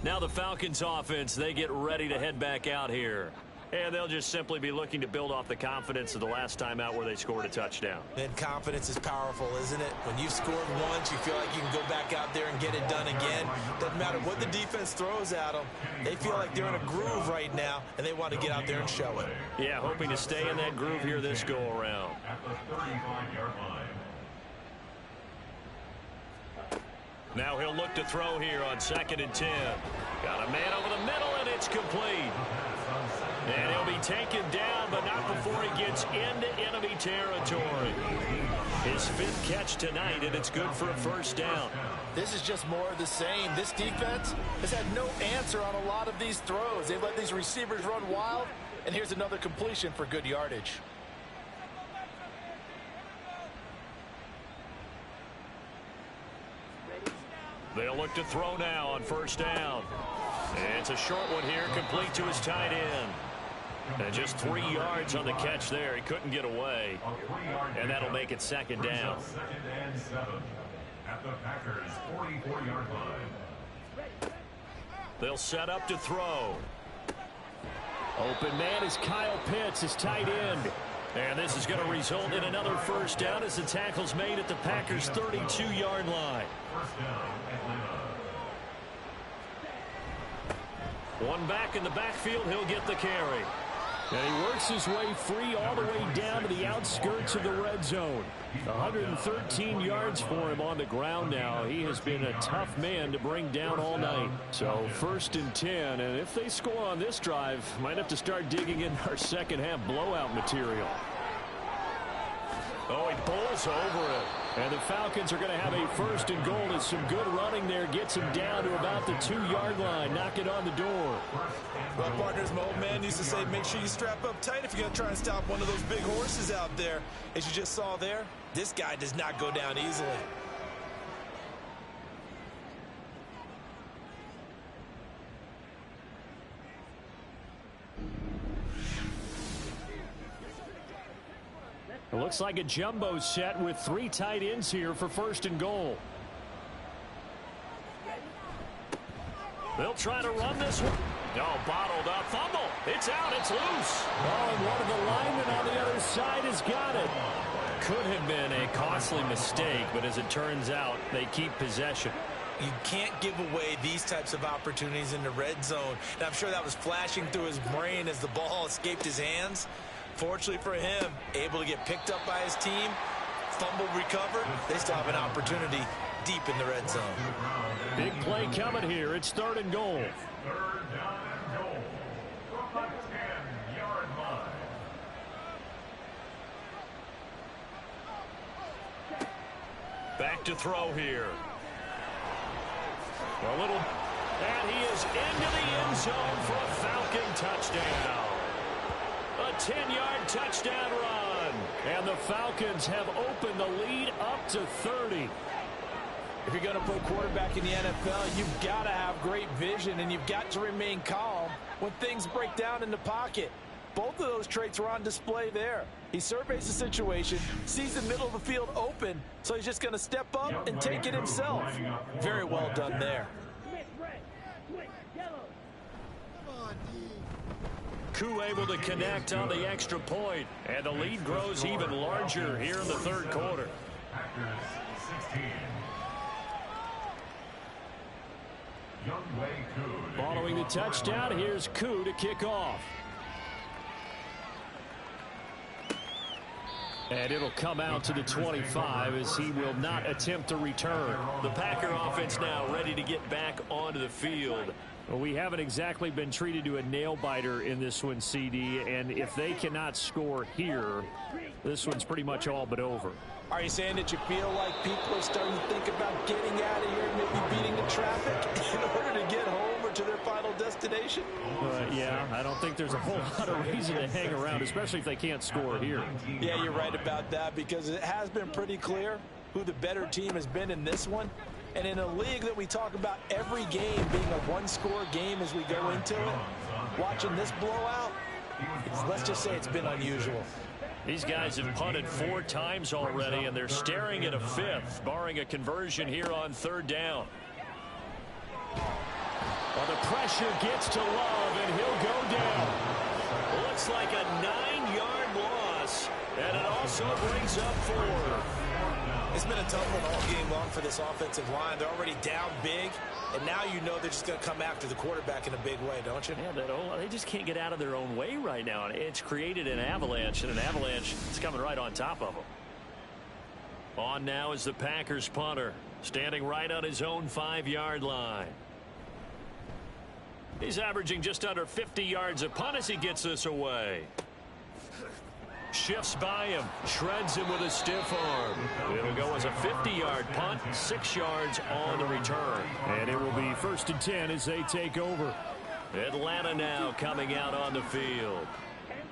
Speaker 2: Now the Falcons offense, they get ready to head back out here. And they'll just simply be looking to build off the confidence of the last time out where they scored a touchdown.
Speaker 3: And confidence is powerful, isn't it? When you've scored once, you feel like you can go back out there and get it done again. Doesn't matter what the defense throws at them. They feel like they're in a groove right now, and they want to get out there and show it.
Speaker 2: Yeah, hoping to stay in that groove here this go-around. Now he'll look to throw here on 2nd and 10. Got a man over the middle, and it's complete. And he'll be taken down, but not before he gets into enemy territory. His 5th catch tonight, and it's good for a 1st down.
Speaker 7: This is just more of the same. This defense has had no answer on a lot of these throws. They've let these receivers run wild, and here's another completion for good yardage.
Speaker 2: They'll look to throw now on 1st down. And it's a short one here, complete to his tight end. And just 3 yards on the catch there. He couldn't get away. And that'll make it 2nd down.
Speaker 5: 2nd and 7 at the Packers' 44-yard line.
Speaker 2: They'll set up to throw. Open man is Kyle Pitts, his tight end. And this is going to result in another 1st down as the tackle's made at the Packers' 32-yard line.
Speaker 5: 1st down, Atlanta.
Speaker 2: One back in the backfield, he'll get the carry. And he works his way free all the way down to the outskirts of the red zone. 113 yards for him on the ground now. He has been a tough man to bring down all night. So 1st and 10, and if they score on this drive, might have to start digging in our second half blowout material. Oh, he pulls over it. And the Falcons are going to have a 1st and goal as some good running there gets him down to about the 2-yard line. Knock it on the door.
Speaker 3: Well, partners, my old man used to say, make sure you strap up tight if you're going to try and stop one of those big horses out there. As you just saw there, this guy does not go down easily.
Speaker 2: It looks like a jumbo set with 3 tight ends here for 1st and goal. They'll try to run this one. No, bottled up. Fumble. It's out. It's loose.
Speaker 8: Oh, and one of the linemen on the other side has got it.
Speaker 2: Could have been a costly mistake, but as it turns out, they keep possession.
Speaker 3: You can't give away these types of opportunities in the red zone. And I'm sure that was flashing through his brain as the ball escaped his hands. Fortunately for him, able to get picked up by his team, fumble recovered. They still have an opportunity deep in the red zone.
Speaker 8: Big play coming here. It's 3rd and goal.
Speaker 5: 3rd down and goal from the 10-yard line.
Speaker 2: Back to throw here. A little, and he is into the end zone for a Falcon touchdown. A 10-yard touchdown run.
Speaker 8: And the Falcons have opened the lead up to 30.
Speaker 7: If you're going to play quarterback in the NFL, you've got to have great vision, and you've got to remain calm when things break down in the pocket. Both of those traits are on display there. He surveys the situation, sees the middle of the field open, so he's just going to step up and take it himself. Very well done there.
Speaker 2: Koo able to connect on the extra point, and the lead grows even larger here in the 3rd quarter.
Speaker 5: Packers 16.
Speaker 8: Following the touchdown, here's Koo to kick off. And it'll come out to the 25 as he will not attempt to return.
Speaker 2: The Packer offense now ready to get back onto the field.
Speaker 8: Well, we haven't exactly been treated to a nail-biter in this one, CD, and if they cannot score here, this one's pretty much all but over.
Speaker 7: Are you saying that you feel like people are starting to think about getting out of here, maybe beating the traffic in order to get home or to their final destination?
Speaker 8: Yeah, I don't think there's a whole lot of reason to hang around, especially if they can't score here.
Speaker 7: Yeah, you're right about that, because it has been pretty clear who the better team has been in this one. And in a league that we talk about every game being a one-score game as we go into it, watching this blowout, let's just say it's been unusual.
Speaker 2: These guys have punted 4 times already, and they're staring at a 5th, barring a conversion here on 3rd down.
Speaker 8: Well, the pressure gets to Love, and he'll go down.
Speaker 2: Looks like a 9-yard loss, and it also brings up 4.
Speaker 3: It's been a tough one all game long for this offensive line. They're already down big, and now you know they're just going to come after the quarterback in a big way, don't you?
Speaker 2: Yeah, they just can't get out of their own way right now. It's created an avalanche, and an avalanche is coming right on top of them. On now is the Packers punter, standing right on his own 5-yard line. He's averaging just under 50 yards a punt as he gets this away. Shifts by him, shreds him with a stiff arm. It'll go as a 50-yard punt, 6 yards on the return.
Speaker 8: And it will be 1st and 10 as they take over.
Speaker 2: Atlanta now coming out on the field.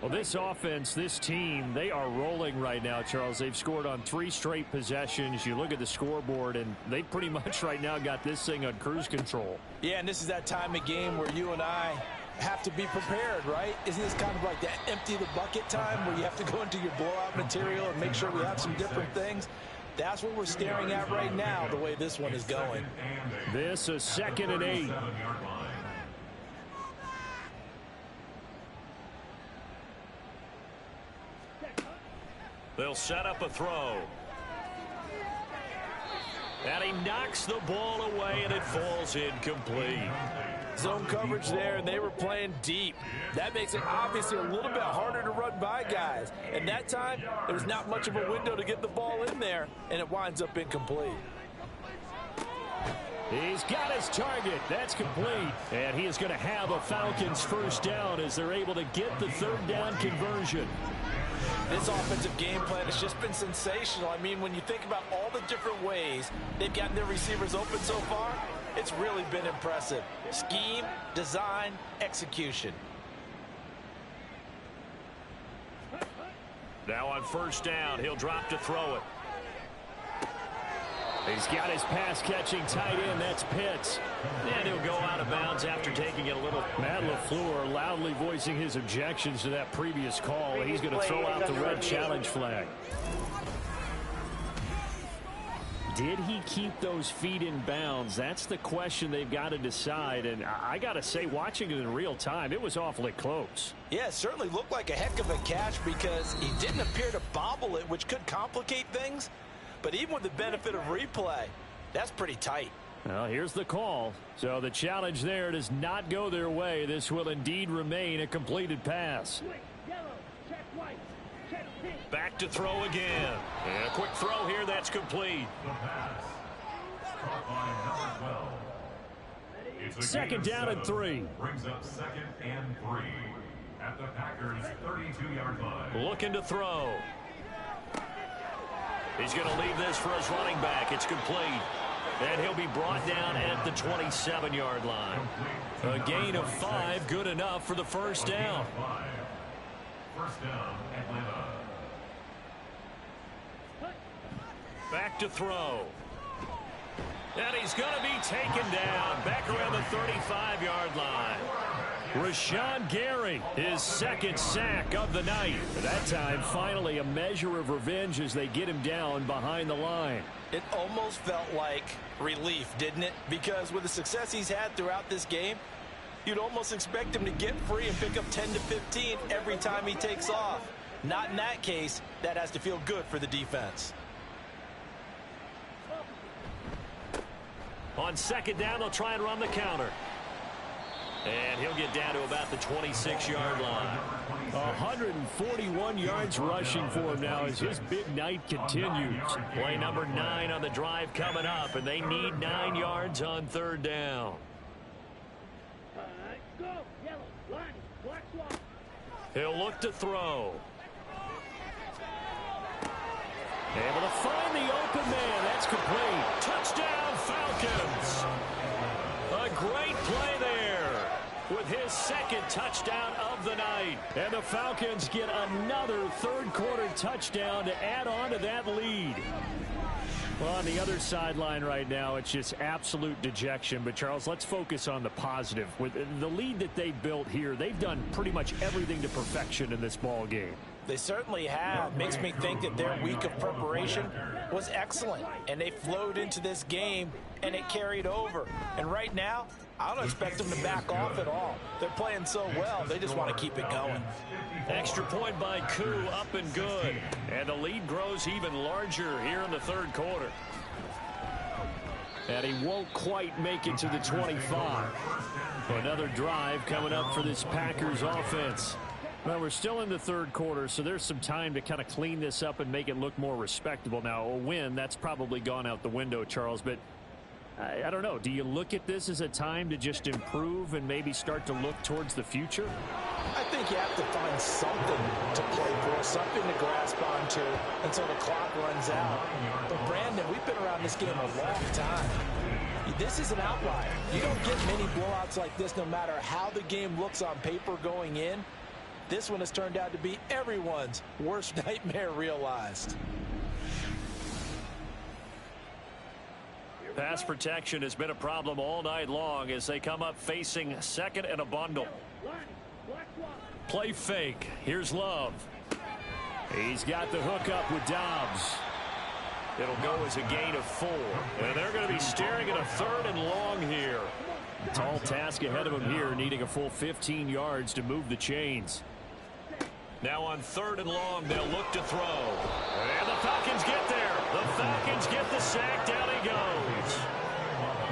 Speaker 8: Well, this offense, this team, they are rolling right now, Charles. They've scored on 3 straight possessions. You look at the scoreboard, and they pretty much right now got this thing on cruise control.
Speaker 7: Yeah, and this is that time of game where you and I have to be prepared, right? Isn't this kind of like that empty the bucket time where you have to go into your blowout material and make sure we have some different things? That's what we're staring at right now, the way this one is going.
Speaker 8: This is 2nd and 8.
Speaker 2: They'll set up a throw. And he knocks the ball away, and it falls incomplete.
Speaker 7: Zone coverage there, and they were playing deep. That makes it obviously a little bit harder to run by guys. And that time, there was not much of a window to get the ball in there, and it winds up incomplete.
Speaker 8: He's got his target. That's complete. And he is going to have a Falcons 1st down as they're able to get the 3rd down conversion.
Speaker 7: This offensive game plan has just been sensational. I mean, when you think about all the different ways they've gotten their receivers open so far, it's really been impressive. Scheme, design, execution.
Speaker 2: Now on 1st down, he'll drop to throw it.
Speaker 8: He's got his pass-catching tight end. That's Pitts.
Speaker 2: And he'll go out of bounds after taking it a little.
Speaker 8: Matt LaFleur loudly voicing his objections to that previous call. He's going to throw out the red challenge flag. Did he keep those feet in bounds? That's the question they've got to decide. And I got to say, watching it in real time, it was awfully close.
Speaker 7: Yeah, it certainly looked like a heck of a catch because he didn't appear to bobble it, which could complicate things. But even with the benefit of replay, that's pretty tight.
Speaker 8: Well, here's the call. So the challenge there does not go their way. This will indeed remain a completed pass.
Speaker 2: Back to throw again. And a quick throw here. That's complete.
Speaker 5: The pass. Caught by number 12. It's a
Speaker 8: Second
Speaker 5: gain of
Speaker 8: down and 3.
Speaker 5: Brings up 2nd and 3 at the Packers' 32-yard line.
Speaker 2: Looking to throw. He's going to leave this for his running back. It's complete. And he'll be brought down at the 27-yard line. A gain of 5, good enough for the first down.
Speaker 5: First down, Atlanta.
Speaker 2: Back to throw. And he's going to be taken down back around the 35-yard line. Rashawn Gary, his second sack of the night. At that time, finally a measure of revenge as they get him down behind the line.
Speaker 7: It almost felt like relief, didn't it? Because with the success he's had throughout this game, you'd almost expect him to get free and pick up 10 to 15 every time he takes off. Not in that case. That has to feel good for the defense.
Speaker 2: On second down, they'll try and run the counter. And he'll get down to about the 26-yard line.
Speaker 8: 141 yards rushing for him now as his big night continues.
Speaker 2: Play number 9 on the drive coming up, and they need 9 yards on third down. He'll look to throw.
Speaker 8: Able to find the open man. That's complete.
Speaker 2: Touchdown, Falcons. A great play there with his second touchdown of the night.
Speaker 8: And the Falcons get another third-quarter touchdown to add on to that lead. Well, on the other sideline right now, it's just absolute dejection. But, Charles, let's focus on the positive. With the lead that they built here, they've done pretty much everything to perfection in this ball game.
Speaker 7: They certainly have. Makes me think that their week of preparation was excellent. And they flowed into this game, and it carried over. And right now, I don't expect them to back off at all. They're playing so well, they just want to keep it going.
Speaker 2: Extra point by Koo, up and good. And the lead grows even larger here in the third quarter.
Speaker 8: And he won't quite make it to the 25. Another drive coming up for this Packers offense. Well, we're still in the third quarter, so there's some time to kind of clean this up and make it look more respectable. Now, a win, that's probably gone out the window, Charles, but I don't know. Do you look at this as a time to just improve and maybe start to look towards the future?
Speaker 7: I think you have to find something to play for, something to grasp onto until the clock runs out. But, Brandon, we've been around this game a long time. This is an outlier. You don't get many blowouts like this no matter how the game looks on paper going in. This one has turned out to be everyone's worst nightmare realized.
Speaker 2: Pass protection has been a problem all night long as they come up facing second and a bundle. Play fake. Here's Love.
Speaker 8: He's got the hook up with Dobbs.
Speaker 2: It'll go as a gain of 4. And they're going to be staring at a third and long here.
Speaker 8: Tall task ahead of him here, needing a full 15 yards to move the chains.
Speaker 2: Now on third and long, they'll look to throw. And the Falcons get there. The Falcons get the sack. Down he goes.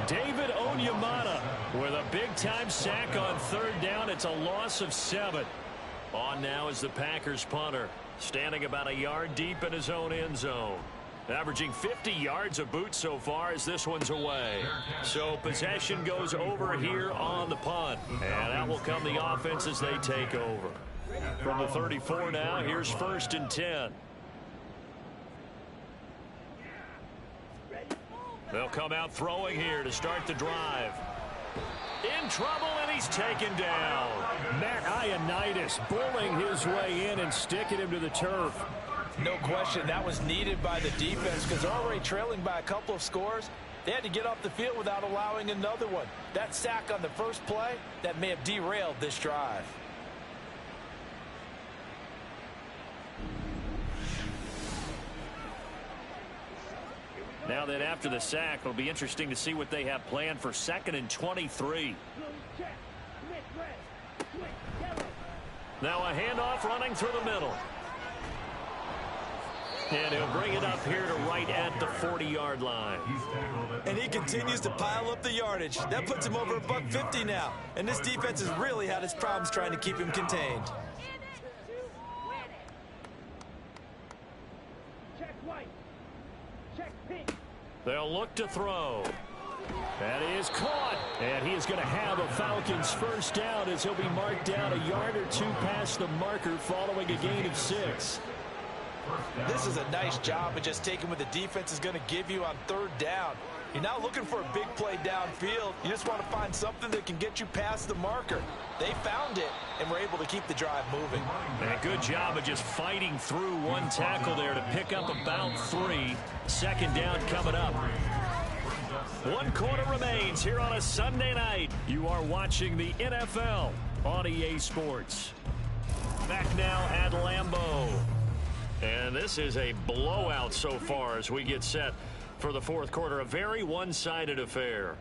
Speaker 2: David Onyemata with a big-time sack on third down. It's a loss of 7. On now is the Packers punter, standing about a yard deep in his own end zone. Averaging 50 yards a boot so far as this one's away. So possession goes over here on the punt. And out will come the offense as they take over. From the 34 now, here's 1st and 10. They'll come out throwing here to start the drive. In trouble, and he's taken down.
Speaker 8: Matt Ioannidis bullying his way in and sticking him to the turf.
Speaker 7: No question, that was needed by the defense because they're already trailing by a couple of scores. They had to get off the field without allowing another one. That sack on the first play, that may have derailed this drive.
Speaker 2: Now then, after the sack, it'll be interesting to see what they have planned for 2nd and 23. Now a handoff running through the middle. And he'll bring it up here to right at the 40-yard line.
Speaker 3: And he continues to pile up the yardage. That puts him over $150 now. And this defense has really had its problems trying to keep him contained.
Speaker 2: They'll look to throw. That is caught. And he is going to have a Falcons first down as he'll be marked down a yard or two past the marker following a gain of 6.
Speaker 3: This is a nice job of just taking what the defense is going to give you on 3rd down. You're not looking for a big play downfield. You just want to find something that can get you past the marker. They found it and were able to keep the drive moving.
Speaker 2: And a good job of just fighting through one tackle there to pick up about 3. 2nd down coming up. 1 quarter remains here on a Sunday night. You are watching the NFL on EA Sports. Back now at Lambeau. And this is a blowout so far as we get set for the 4th quarter. A very one-sided affair.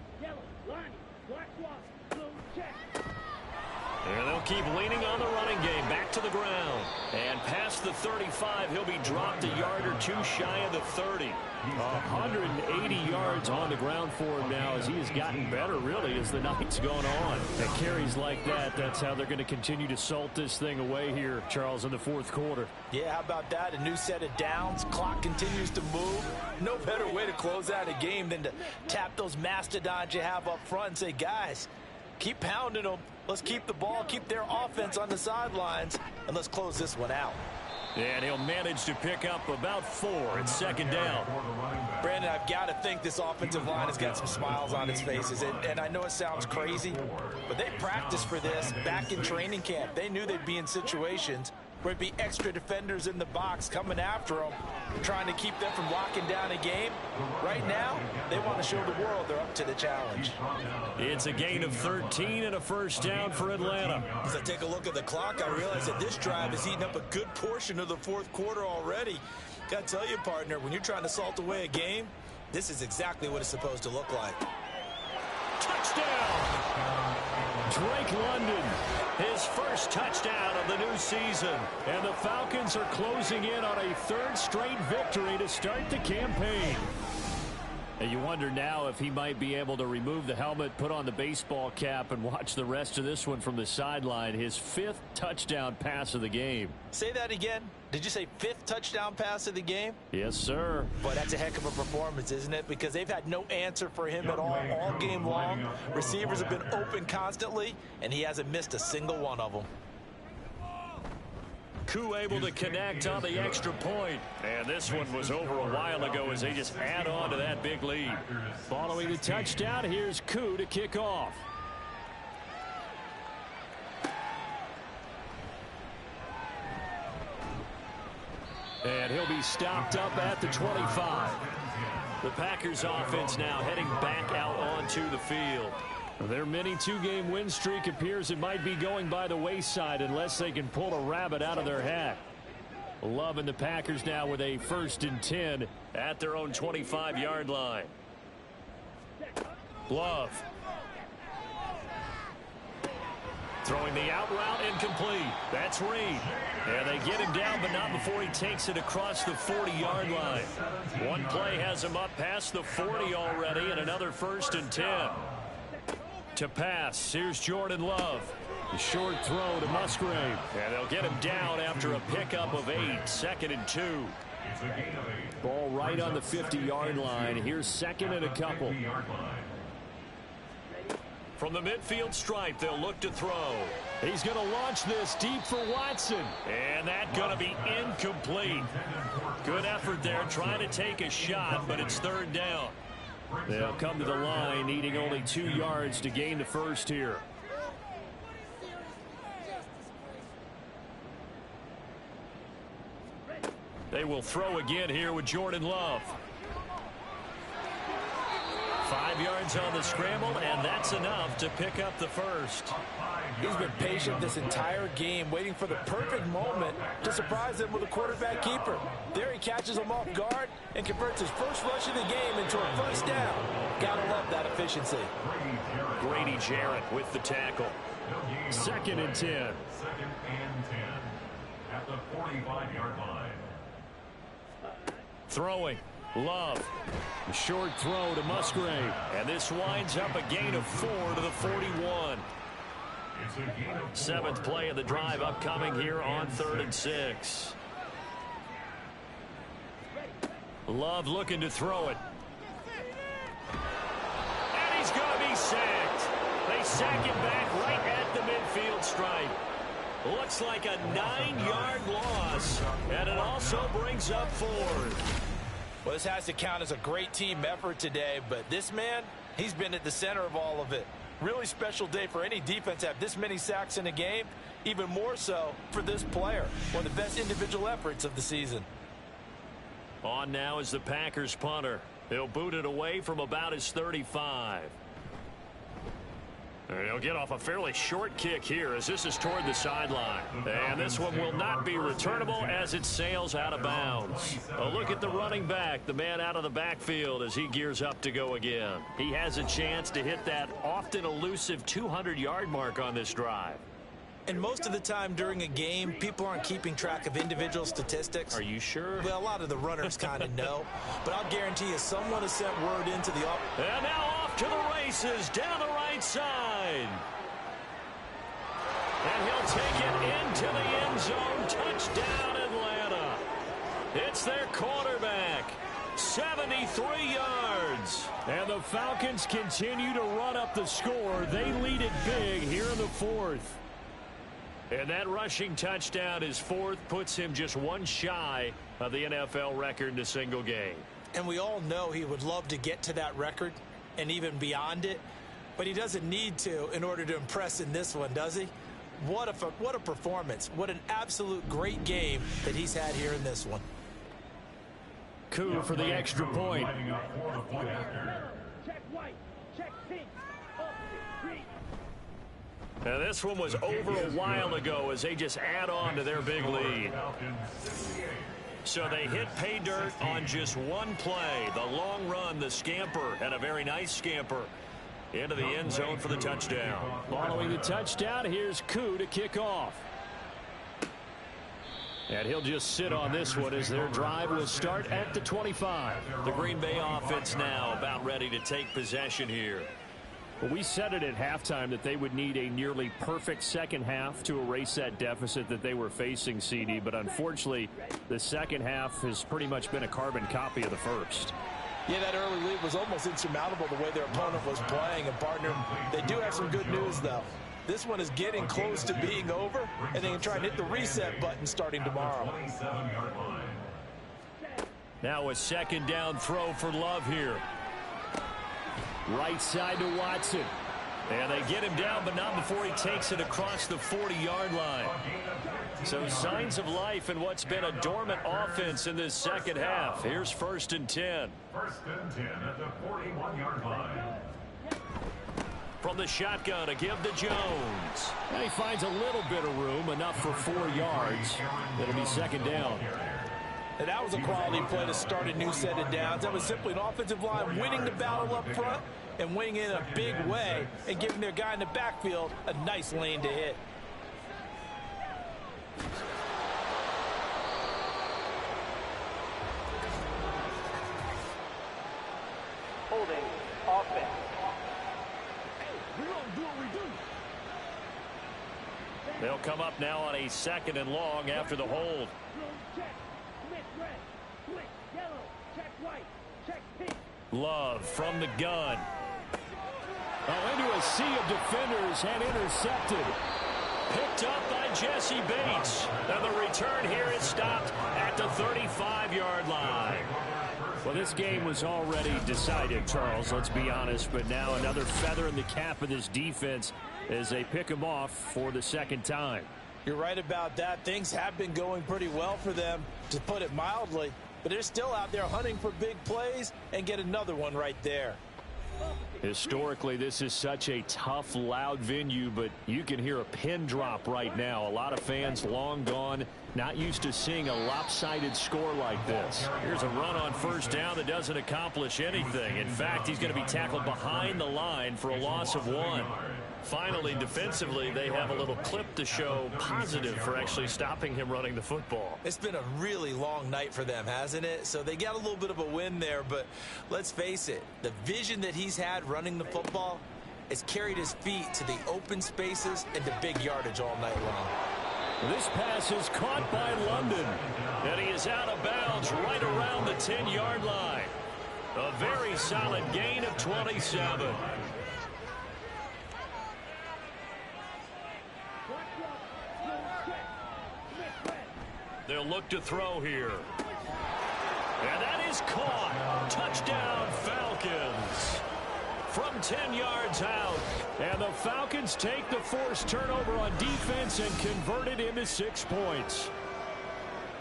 Speaker 2: And they'll keep leaning on the running game. Back to the ground. And past the 35, he'll be dropped a yard or two shy of the 30. 180 yards on the ground for him now as he has gotten better, really, as the night's gone on. And carries like that, that's how they're going to continue to salt this thing away here, Charles, in the 4th quarter.
Speaker 7: Yeah, how about that? A new set of downs. Clock continues to move. No better way to close out a game than to tap those mastodons you have up front and say, guys, keep pounding them. Let's keep the ball, keep their offense on the sidelines, and let's close this one out.
Speaker 2: And he'll manage to pick up about 4 at 2nd down.
Speaker 7: Brandon, I've got to think this offensive line has got some smiles on its faces. And I know it sounds crazy, but they practiced for this back in training camp. They knew they'd be in situations where it'd be extra defenders in the box coming after them, trying to keep them from locking down a game. Right now, they want to show the world they're up to the challenge.
Speaker 2: It's a gain of 13 and a first down for Atlanta.
Speaker 3: As I take a look at the clock, I realize that this drive has eaten up a good portion of the 4th quarter already. Got to tell you, partner, when you're trying to salt away a game, this is exactly what it's supposed to look like.
Speaker 2: Touchdown! Drake London, his first touchdown of the new season. And the Falcons are closing in on a 3rd straight victory to start the campaign. And you wonder now if he might be able to remove the helmet, put on the baseball cap, and watch the rest of this one from the sideline. His 5th touchdown pass of the game.
Speaker 7: Say that again. Did you say 5th touchdown pass of the game?
Speaker 2: Yes, sir.
Speaker 7: Boy, that's a heck of a performance, isn't it? Because they've had no answer for him at all game long. Receivers have been open constantly, and he hasn't missed a single one of them.
Speaker 2: Koo able to connect on the extra point. And this one was over a while ago as they just add on to that big lead. Following the touchdown, here's Koo to kick off. And he'll be stopped up at the 25. The Packers offense now heading back out onto the field. Their mini 2-game win streak appears it might be going by the wayside unless they can pull a rabbit out of their hat. Love and the Packers now with a 1st and 10 at their own 25-yard line. Love. Throwing the out route incomplete. That's Reed. And they get him down, but not before he takes it across the 40-yard line. One play has him up past the 40 already, and another 1st and 10. To pass, here's Jordan Love. The short throw to Musgrave. And they'll get him down after a pickup of 8. 2nd and 2. Ball right on the 50-yard line. Here's 2nd and a couple. From the midfield stripe, they'll look to throw. He's going to launch this deep for Watson. And that's going to be incomplete. Good effort there, trying to take a shot, but it's 3rd down. They'll come to the line, needing only 2 yards to gain the first here. They will throw again here with Jordan Love. 5 yards on the scramble, and that's enough to pick up the first.
Speaker 7: He's been patient this entire game, waiting for the perfect moment to surprise them with a quarterback keeper. There he catches him off guard and converts his first rush of the game into a first down. Gotta love that efficiency.
Speaker 2: Grady Jarrett with the tackle.
Speaker 8: 2nd and 10.
Speaker 5: 2nd and 10 at the 45-yard line.
Speaker 2: Throwing. Love.
Speaker 8: A short throw to Musgrave.
Speaker 2: And this winds up a gain of 4 to the 41. 7th play of the drive upcoming here on 3rd and 6. Love looking to throw it. And he's going to be sacked. They sack him back right at the midfield stripe. Looks like a 9-yard loss. And it also brings up 4th.
Speaker 7: Well, this has to count as a great team effort today, but this man, he's been at the center of all of it. Really special day for any defense to have this many sacks in a game, even more so for this player. One of the best individual efforts of the season.
Speaker 2: On now is the Packers punter. He'll boot it away from about his 35. And he'll get off a fairly short kick here as this is toward the sideline. And this one will not be returnable as it sails out of bounds. A look at the running back, the man out of the backfield as he gears up to go again. He has a chance to hit that often elusive 200-yard mark on this drive.
Speaker 3: And most of the time during a game, people aren't keeping track of individual statistics.
Speaker 2: Are you sure?
Speaker 3: Well, a lot of the runners kind of know. But I'll guarantee you someone has sent word into the office.
Speaker 2: And now off to the races down the right side. And he'll take it into the end zone. Touchdown, Atlanta. It's their quarterback. 73 yards.
Speaker 8: And the Falcons continue to run up the score. They lead it big here in the 4th.
Speaker 2: And that rushing touchdown, his 4th, puts him just one shy of the NFL record in a single game.
Speaker 3: And we all know he would love to get to that record and even beyond it. But he doesn't need to in order to impress in this one, does he? What a performance. What an absolute great game that he's had here in this one.
Speaker 8: Coup for the extra point.
Speaker 4: Check white. Check pink.
Speaker 2: Now this one was over a while ago as they just add on to their big lead. So they hit pay dirt on just one play. The long run, the scamper, and a very nice scamper into the end zone for the touchdown.
Speaker 8: Following the touchdown, here's Coup to kick off. And he'll just sit on this one as their drive will start at the 25.
Speaker 2: The Green Bay offense now about ready to take possession here.
Speaker 8: Well, we said it at halftime that they would need a nearly perfect second half to erase that deficit that they were facing, CD. But unfortunately, the second half has pretty much been a carbon copy of the first.
Speaker 7: Yeah, that early lead was almost insurmountable the way their opponent was playing. And, partner, they do have some good news, though. This one is getting close to being over, and they can try and hit the reset button starting tomorrow.
Speaker 2: Now a second down throw for Love here.
Speaker 8: Right side to Watson.
Speaker 2: And they get him down, but not before he takes it across the 40-yard line. So signs of life in what's been a dormant offense in this second half. Here's 1st and 10.
Speaker 5: 1st and 10 at the 41-yard line.
Speaker 2: From the shotgun to give to Jones.
Speaker 8: And he finds a little bit of room, enough for 4 yards. It'll be second down.
Speaker 7: And that was a quality play to start a new set of downs. That was simply an offensive line winning the battle up front and winning in a big way and giving their guy in the backfield a nice lane to hit.
Speaker 4: Holding. Offense.
Speaker 2: They'll come up now on a 2nd and long after the hold. Love from the gun.
Speaker 8: Oh, into a sea of defenders and intercepted.
Speaker 2: Picked up by Jesse Bates. And the return here is stopped at the 35-yard line.
Speaker 8: Well, this game was already decided, Charles, let's be honest. But now another feather in the cap of this defense as they pick him off for the second time.
Speaker 7: You're right about that. Things have been going pretty well for them, to put it mildly. But they're still out there hunting for big plays and get another one right there.
Speaker 8: Historically, this is such a tough, loud venue, but you can hear a pin drop right now. A lot of fans long gone, not used to seeing a lopsided score like this.
Speaker 2: Here's a run on first down that doesn't accomplish anything. In fact, he's going to be tackled behind the line for a loss of 1. Finally, defensively, they have a little clip to show positive for actually stopping him running the football.
Speaker 3: It's been a really long night for them, hasn't it? So they got a little bit of a win there, but let's face it, the vision that he's had running the football has carried his feet to the open spaces and to big yardage all night long.
Speaker 2: This pass is caught by London, and he is out of bounds right around the 10-yard line. A very solid gain of 27. They'll look to throw here. And that is caught. Touchdown, Falcons. From 10 yards out.
Speaker 8: And the Falcons take the forced turnover on defense and convert it into 6 points.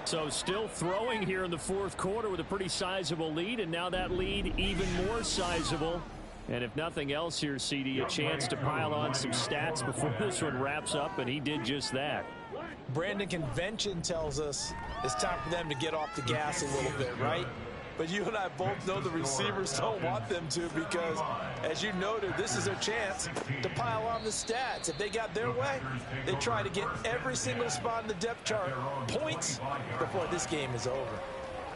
Speaker 8: So still throwing here in the fourth quarter with a pretty sizable lead, and now that lead even more sizable. And if nothing else here, CD, a chance to pile on some stats before this one wraps up, and he did just that.
Speaker 7: Brandon, convention tells us it's time for them to get off the gas a little bit, right? But you and I both know the receivers don't want them to, because, as you noted, this is their chance to pile on the stats. If they got their way, they try to get every single spot in the depth chart points before this game is over.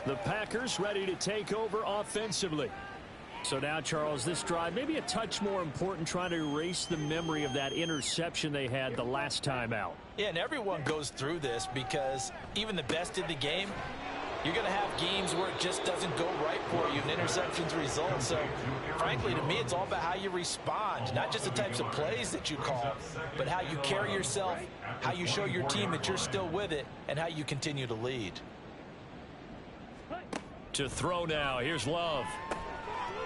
Speaker 8: The Packers ready to take over offensively. So now, Charles, this drive maybe a touch more important, trying to erase the memory of that interception they had the last time out.
Speaker 3: Yeah, and everyone goes through this, because even the best in the game, you're going to have games where it just doesn't go right for you, and interceptions result. So, frankly, to me, it's all about how you respond, not just the types of plays that you call, but how you carry yourself, how you show your team that you're still with it, and how you continue to lead.
Speaker 2: To throw now, here's Love.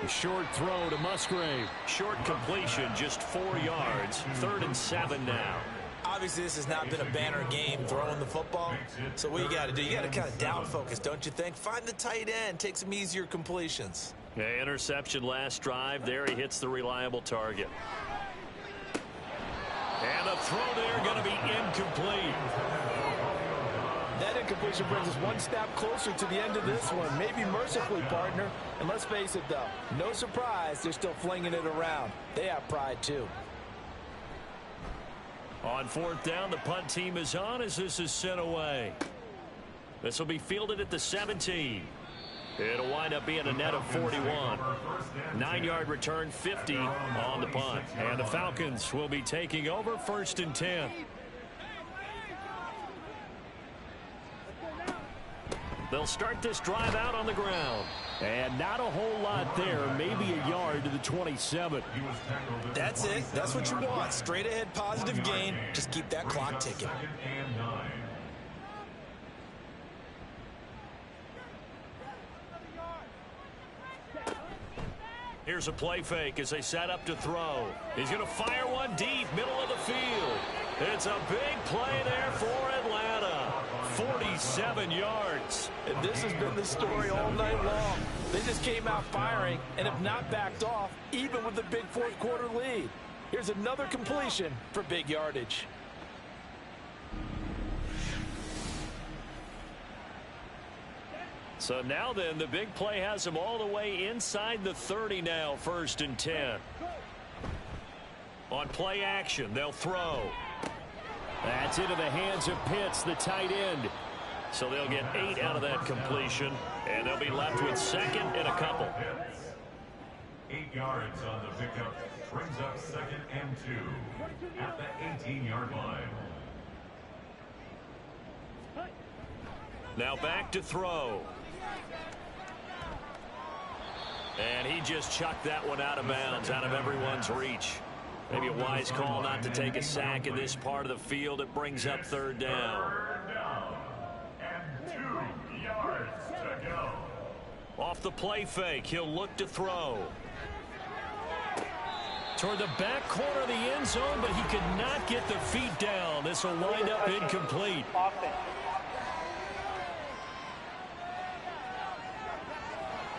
Speaker 8: A short throw to Musgrave.
Speaker 2: Short completion, just 4 yards. 3rd and 7 now.
Speaker 3: Obviously, this has not been a banner game throwing the football. So what you got to do, you got to kind of down focus, don't you think? Find the tight end, take some easier completions.
Speaker 2: Yeah, interception last drive. There he hits the reliable target. And the throw there going to be incomplete.
Speaker 7: That incompletion brings us one step closer to the end of this one. Maybe mercifully, partner. And let's face it, though, no surprise, they're still flinging it around. They have pride, too.
Speaker 2: On 4th down, the punt team is on as this is sent away. This will be fielded at the 17. It'll wind up being a net of 41. 9-yard return, 50 on the punt. And the Falcons will be taking over 1st and 10. They'll start this drive out on the ground.
Speaker 8: And not a whole lot there, maybe a yard to the 27.
Speaker 3: That's it. That's what you want. Straight ahead positive gain. Just keep that clock ticking.
Speaker 2: Here's a play fake as they set up to throw. He's going to fire one deep, middle of the field. It's a big play there for Atlanta. 47 yards.
Speaker 7: And this has been the story all night long. They just came out firing and have not backed off, even with the big fourth quarter lead. Here's another completion for big yardage.
Speaker 2: So now then, the big play has him all the way inside the 30 now, 1st and 10. On play action, they'll throw.
Speaker 8: That's into the hands of Pitts, the tight end.
Speaker 2: So they'll get 8 out of that completion, and they'll be left with 2nd and a couple.
Speaker 5: 8 yards on the pickup brings up 2nd and 2 at the 18-yard line.
Speaker 2: Now back to throw. And he just chucked that one out of bounds, out of everyone's reach. Maybe a wise call not to take a sack in this part of the field. It brings up 3rd down.
Speaker 5: And 2 yards to go.
Speaker 2: Off the play fake, he'll look to throw. Toward the back corner of the end zone, but he could not get the feet down. This will wind up incomplete.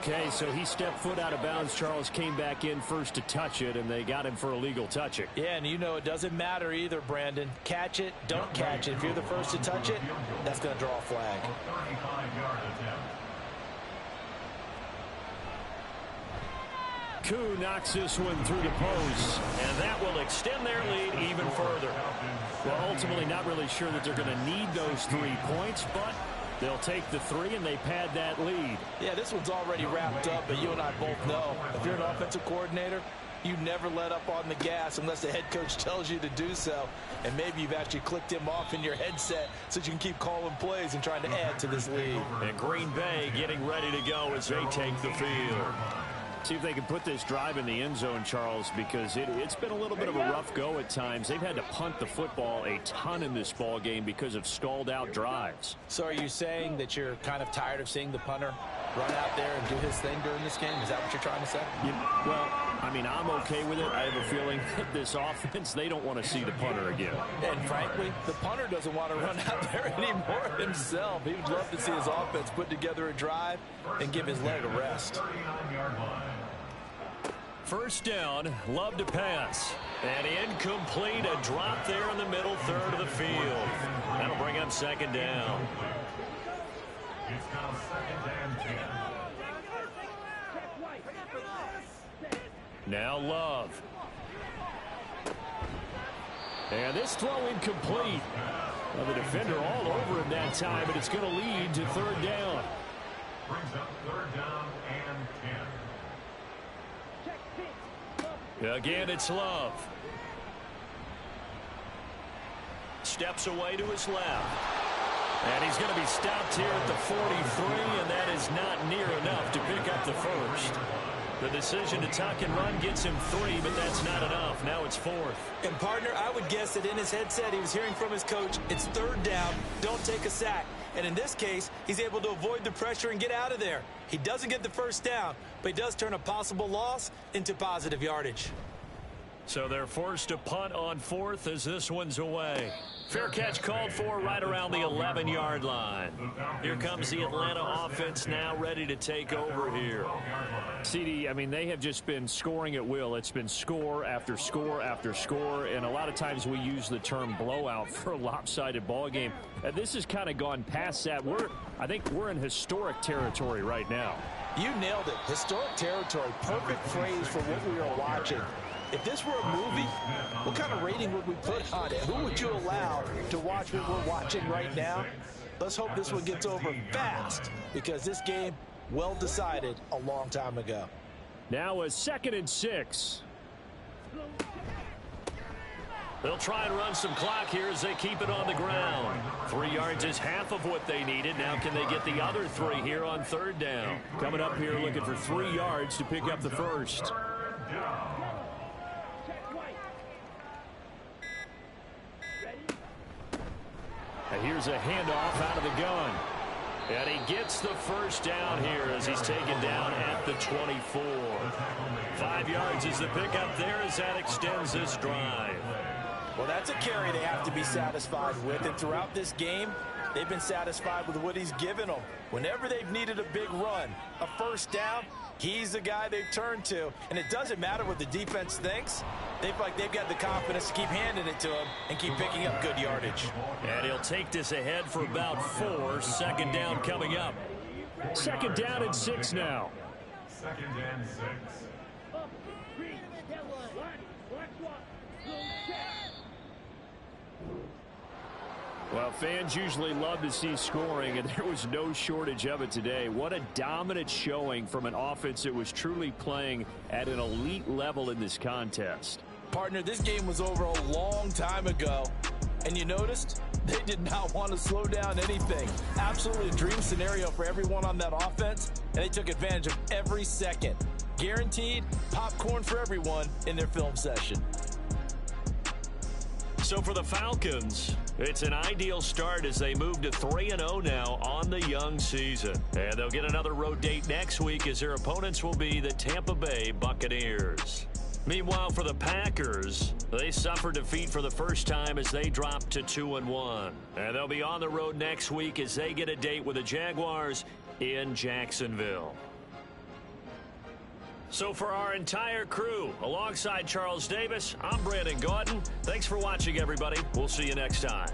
Speaker 8: Okay, so he stepped foot out of bounds. Charles came back in first to touch it, and they got him for illegal touching.
Speaker 7: Yeah, and you know it doesn't matter either, Brandon. Catch it, don't catch it. If you're the first to touch it, that's going to draw a flag.
Speaker 5: 35-yard attempt.
Speaker 8: Koo knocks this one through the post.
Speaker 2: And that will extend their lead even further.
Speaker 8: Well, ultimately not really sure that they're going to need those 3 points, but they'll take the 3 and they pad that lead.
Speaker 7: Yeah, this one's already wrapped up, but you and I both know if you're an offensive coordinator, you never let up on the gas unless the head coach tells you to do so. And maybe you've actually clicked him off in your headset so that you can keep calling plays and trying to add to this lead.
Speaker 2: And Green Bay getting ready to go as they take the field.
Speaker 8: See if they can put this drive in the end zone, Charles, because it's been a little bit of a rough go at times. They've had to punt the football a ton in this ball game because of stalled out drives.
Speaker 7: So are you saying that you're kind of tired of seeing the punter run out there and do his thing during this game? Is that what you're trying to say?
Speaker 8: Well, I mean, I'm okay with it. I have a feeling that this offense, they don't want to see the punter again.
Speaker 7: And frankly, the punter doesn't want to run out there anymore himself. He would love to see his offense put together a drive and give his leg a rest.
Speaker 2: First down, love to pass. And incomplete, a drop there in the middle third of the field. That'll bring up second down.
Speaker 5: It's now second and 10.
Speaker 2: Now Love. And this throw incomplete. Well, the defender all over him that time, but it's going to lead to third down.
Speaker 5: Brings up third down and 10.
Speaker 2: Again, it's Love. Steps away to his left. And he's going to be stopped here at the 43, and that is not near enough to pick up the first. The decision to tuck and run gets him 3, but that's not enough. Now it's 4th.
Speaker 3: And, partner, I would guess that in his headset he was hearing from his coach, it's third down, don't take a sack. And in this case, he's able to avoid the pressure and get out of there. He doesn't get the first down, but he does turn a possible loss into positive yardage.
Speaker 2: So they're forced to punt on 4th as this one's away. Fair catch called for right around the 11-yard line. Here comes the Atlanta offense now ready to take over here.
Speaker 8: CD, I mean, they have just been scoring at will. It's been score after score after score, and a lot of times we use the term blowout for a lopsided ball game. This has kind of gone past that. I think we're in historic territory right now.
Speaker 7: You nailed it. Historic territory. Perfect phrase for what we are watching. If this were a movie, what kind of rating would we put on it? Who would you allow to watch what we're watching right now? Let's hope this one gets over fast, because this game, well decided a long time ago.
Speaker 8: Now a 2nd and 6.
Speaker 2: They'll try and run some clock here as they keep it on the ground. 3 yards is half of what they needed. Now can they get the other 3 here on third down?
Speaker 8: Coming up here looking for 3 yards to pick up the first. And here's a handoff out of the gun. And he gets the first down here as he's taken down at the 24. 5 yards is the pickup there as that extends this drive.
Speaker 7: Well, that's a carry they have to be satisfied with. And throughout this game, they've been satisfied with what he's given them. Whenever they've needed a big run, a first down, he's the guy they've turned to. And it doesn't matter what the defense thinks. They've got the confidence to keep handing it to him and keep picking up good yardage.
Speaker 2: And he'll take this ahead for about 4. Second down coming up.
Speaker 8: 2nd down and 6 now.
Speaker 5: 2nd and 6.
Speaker 8: Well, fans usually love to see scoring, and there was no shortage of it today. What a dominant showing from an offense that was truly playing at an elite level in this contest.
Speaker 7: Partner, this game was over a long time ago, and you noticed they did not want to slow down anything. Absolutely a dream scenario for everyone on that offense, and they took advantage of every second. Guaranteed popcorn for everyone in their film session.
Speaker 2: So for the Falcons, it's an ideal start as they move to 3-0 now on the young season. And they'll get another road date next week as their opponents will be the Tampa Bay Buccaneers. Meanwhile, for the Packers, they suffered defeat for the first time as they dropped to 2-1. And they'll be on the road next week as they get a date with the Jaguars in Jacksonville. So for our entire crew, alongside Charles Davis, I'm Brandon Gaudin. Thanks for watching, everybody. We'll see you next time.